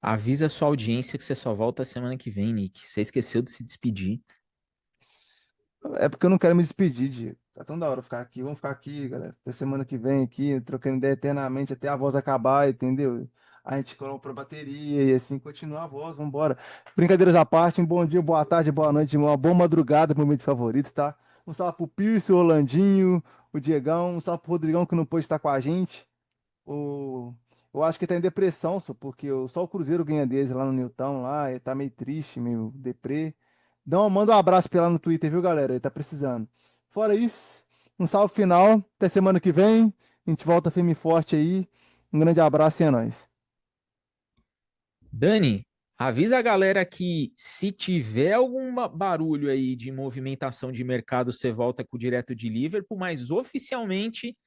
Avisa a sua audiência que você só volta semana que vem, Nick. Você esqueceu de se despedir. É porque eu não quero me despedir, Diego. Tá tão da hora ficar aqui. Vamos ficar aqui, galera. Até semana que vem aqui, trocando ideia eternamente até a voz acabar, entendeu? A gente compra a bateria e assim continua a voz, vambora. Brincadeiras à parte, um bom dia, boa tarde, boa noite, uma boa madrugada, meu momento favorito, tá? Um salve pro Pierce, o Orlandinho, o Diegão, um salve pro Rodrigão que não pôde estar com a gente. O... Eu acho que tá em depressão, só porque só o Cruzeiro ganha deles lá no Newton, lá, ele tá meio triste, meio deprê. Manda um abraço pra ele lá no Twitter, viu, galera? Ele tá precisando. Fora isso, um salve final. Até semana que vem. A gente volta firme e forte aí. Um grande abraço e é nóis. Dani, avisa a galera que se tiver algum barulho aí de movimentação de mercado, você volta com o Direto de Liverpool, mas oficialmente,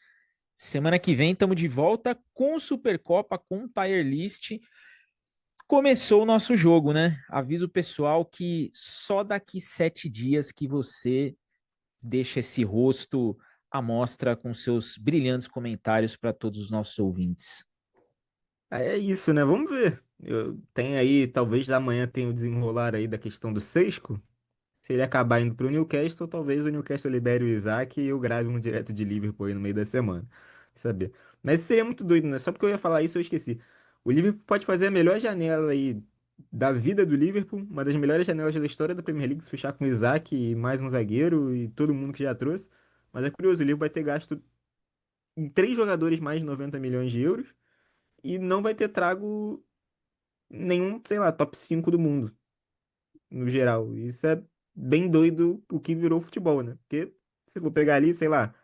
semana que vem estamos de volta com Supercopa, com Tier List. Começou o nosso jogo, né? Aviso o pessoal que só daqui 7 dias que você deixa esse rosto à mostra com seus brilhantes comentários para todos os nossos ouvintes. É isso, né? Vamos ver. Eu tenho aí, talvez amanhã tenha o desenrolar aí da questão do Sesco. Se ele acabar indo pro Newcastle, talvez o Newcastle libere o Isaac e eu grave um direto de Liverpool aí no meio da semana. Saber. Mas seria muito doido, né? Só porque eu ia falar isso, eu esqueci. O Liverpool pode fazer a melhor janela aí da vida do Liverpool, uma das melhores janelas da história da Premier League, se fechar com o Isaac e mais um zagueiro e todo mundo que já trouxe. Mas é curioso, o Liverpool vai ter gasto em 3 jogadores mais de 90 milhões de euros e não vai ter trago nenhum, sei lá, top 5 do mundo, no geral. Isso é bem doido o que virou futebol, né? Porque se eu for pegar ali, sei lá,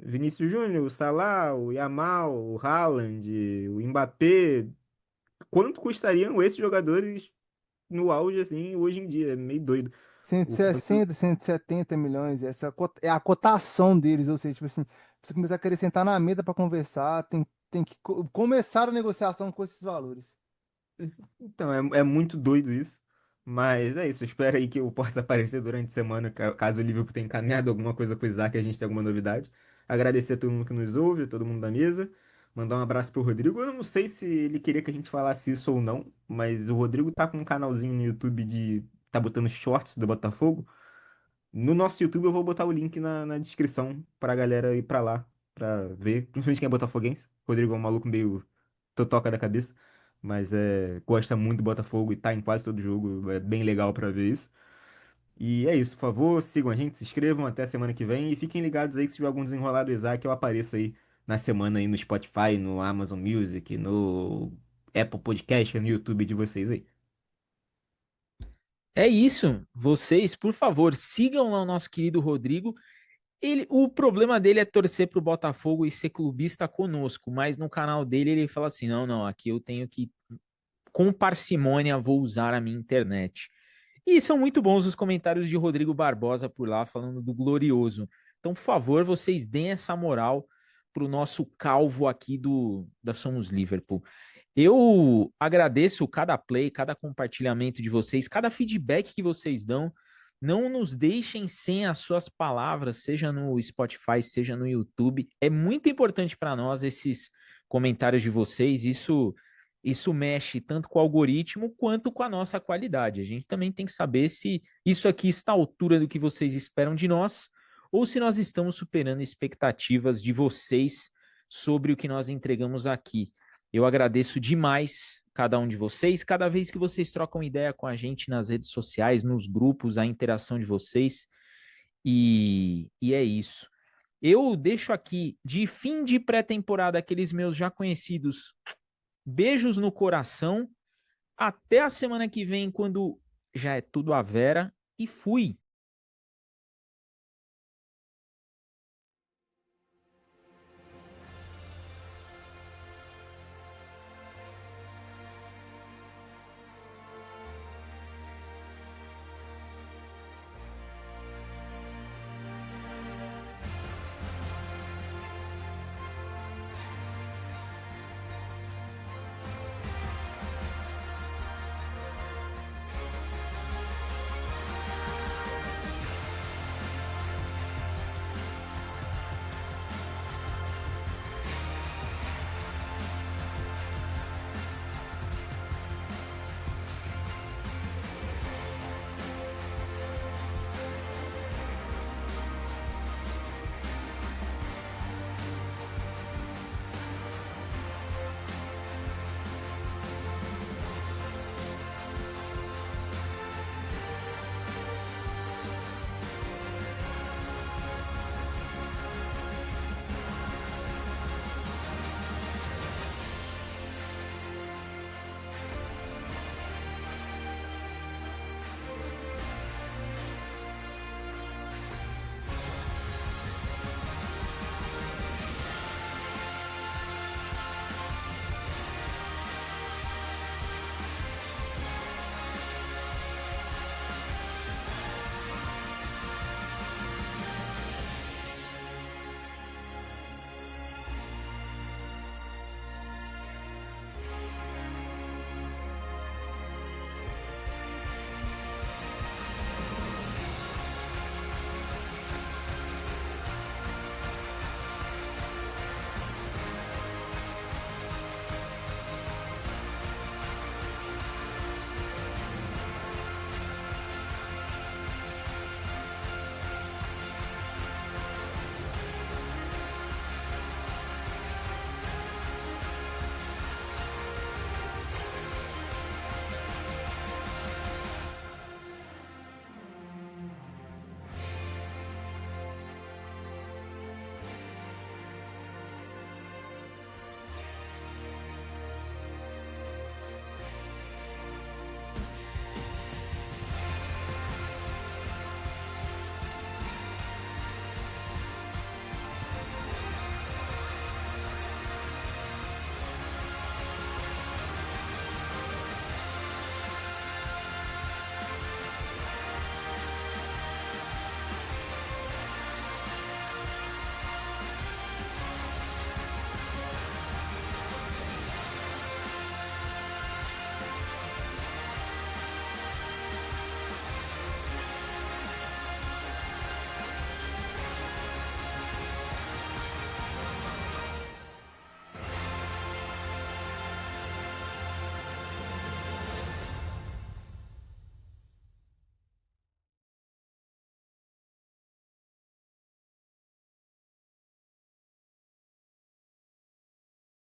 Vinícius Júnior, o Salah, o Yamal, o Haaland, o Mbappé, quanto custariam esses jogadores no auge, assim, hoje em dia? É meio doido. Cento e O quanto... sessenta, 170 milhões, é a cotação deles, ou seja, tipo assim, pra você começar a querer sentar na mesa para conversar, tem que começar a negociação com esses valores. Então, é muito doido isso. Mas é isso, eu espero aí que eu possa aparecer durante a semana, caso o Liverpool tenha encaminhado alguma coisa com o Isaac e a gente tenha alguma novidade. Agradecer a todo mundo que nos ouve, a todo mundo da mesa. Mandar um abraço pro Rodrigo. Eu não sei se ele queria que a gente falasse isso ou não, mas o Rodrigo tá com um canalzinho no YouTube de... tá botando shorts do Botafogo. No nosso YouTube eu vou botar o link na descrição pra galera ir pra lá, pra ver. Principalmente quem é botafoguense. O Rodrigo é um maluco meio totoca da cabeça, mas gosta muito do Botafogo e tá em quase todo jogo. É bem legal pra ver isso. E é isso, por favor, sigam a gente, se inscrevam até a semana que vem e fiquem ligados aí que se tiver algum desenrolado Isaac, eu apareço aí na semana aí no Spotify, no Amazon Music, no Apple Podcast, no YouTube de vocês aí. É isso. Vocês, por favor, sigam lá o nosso querido Rodrigo. O problema dele é torcer pro Botafogo e ser clubista conosco, mas no canal dele ele fala assim: não, não, aqui eu tenho que, com parcimônia, vou usar a minha internet. E são muito bons os comentários de Rodrigo Barbosa por lá, falando do Glorioso. Então, por favor, vocês deem essa moral pro nosso calvo aqui da Somos Liverpool. Eu agradeço cada play, cada compartilhamento de vocês, cada feedback que vocês dão. Não nos deixem sem as suas palavras, seja no Spotify, seja no YouTube. É muito importante para nós esses comentários de vocês. Isso mexe tanto com o algoritmo quanto com a nossa qualidade. A gente também tem que saber se isso aqui está à altura do que vocês esperam de nós ou se nós estamos superando expectativas de vocês sobre o que nós entregamos aqui. Eu agradeço demais cada um de vocês, cada vez que vocês trocam ideia com a gente nas redes sociais, nos grupos, a interação de vocês. E é isso. Eu deixo aqui, de fim de pré-temporada, aqueles meus já conhecidos beijos no coração. Até a semana que vem, quando já é tudo à vera. E fui.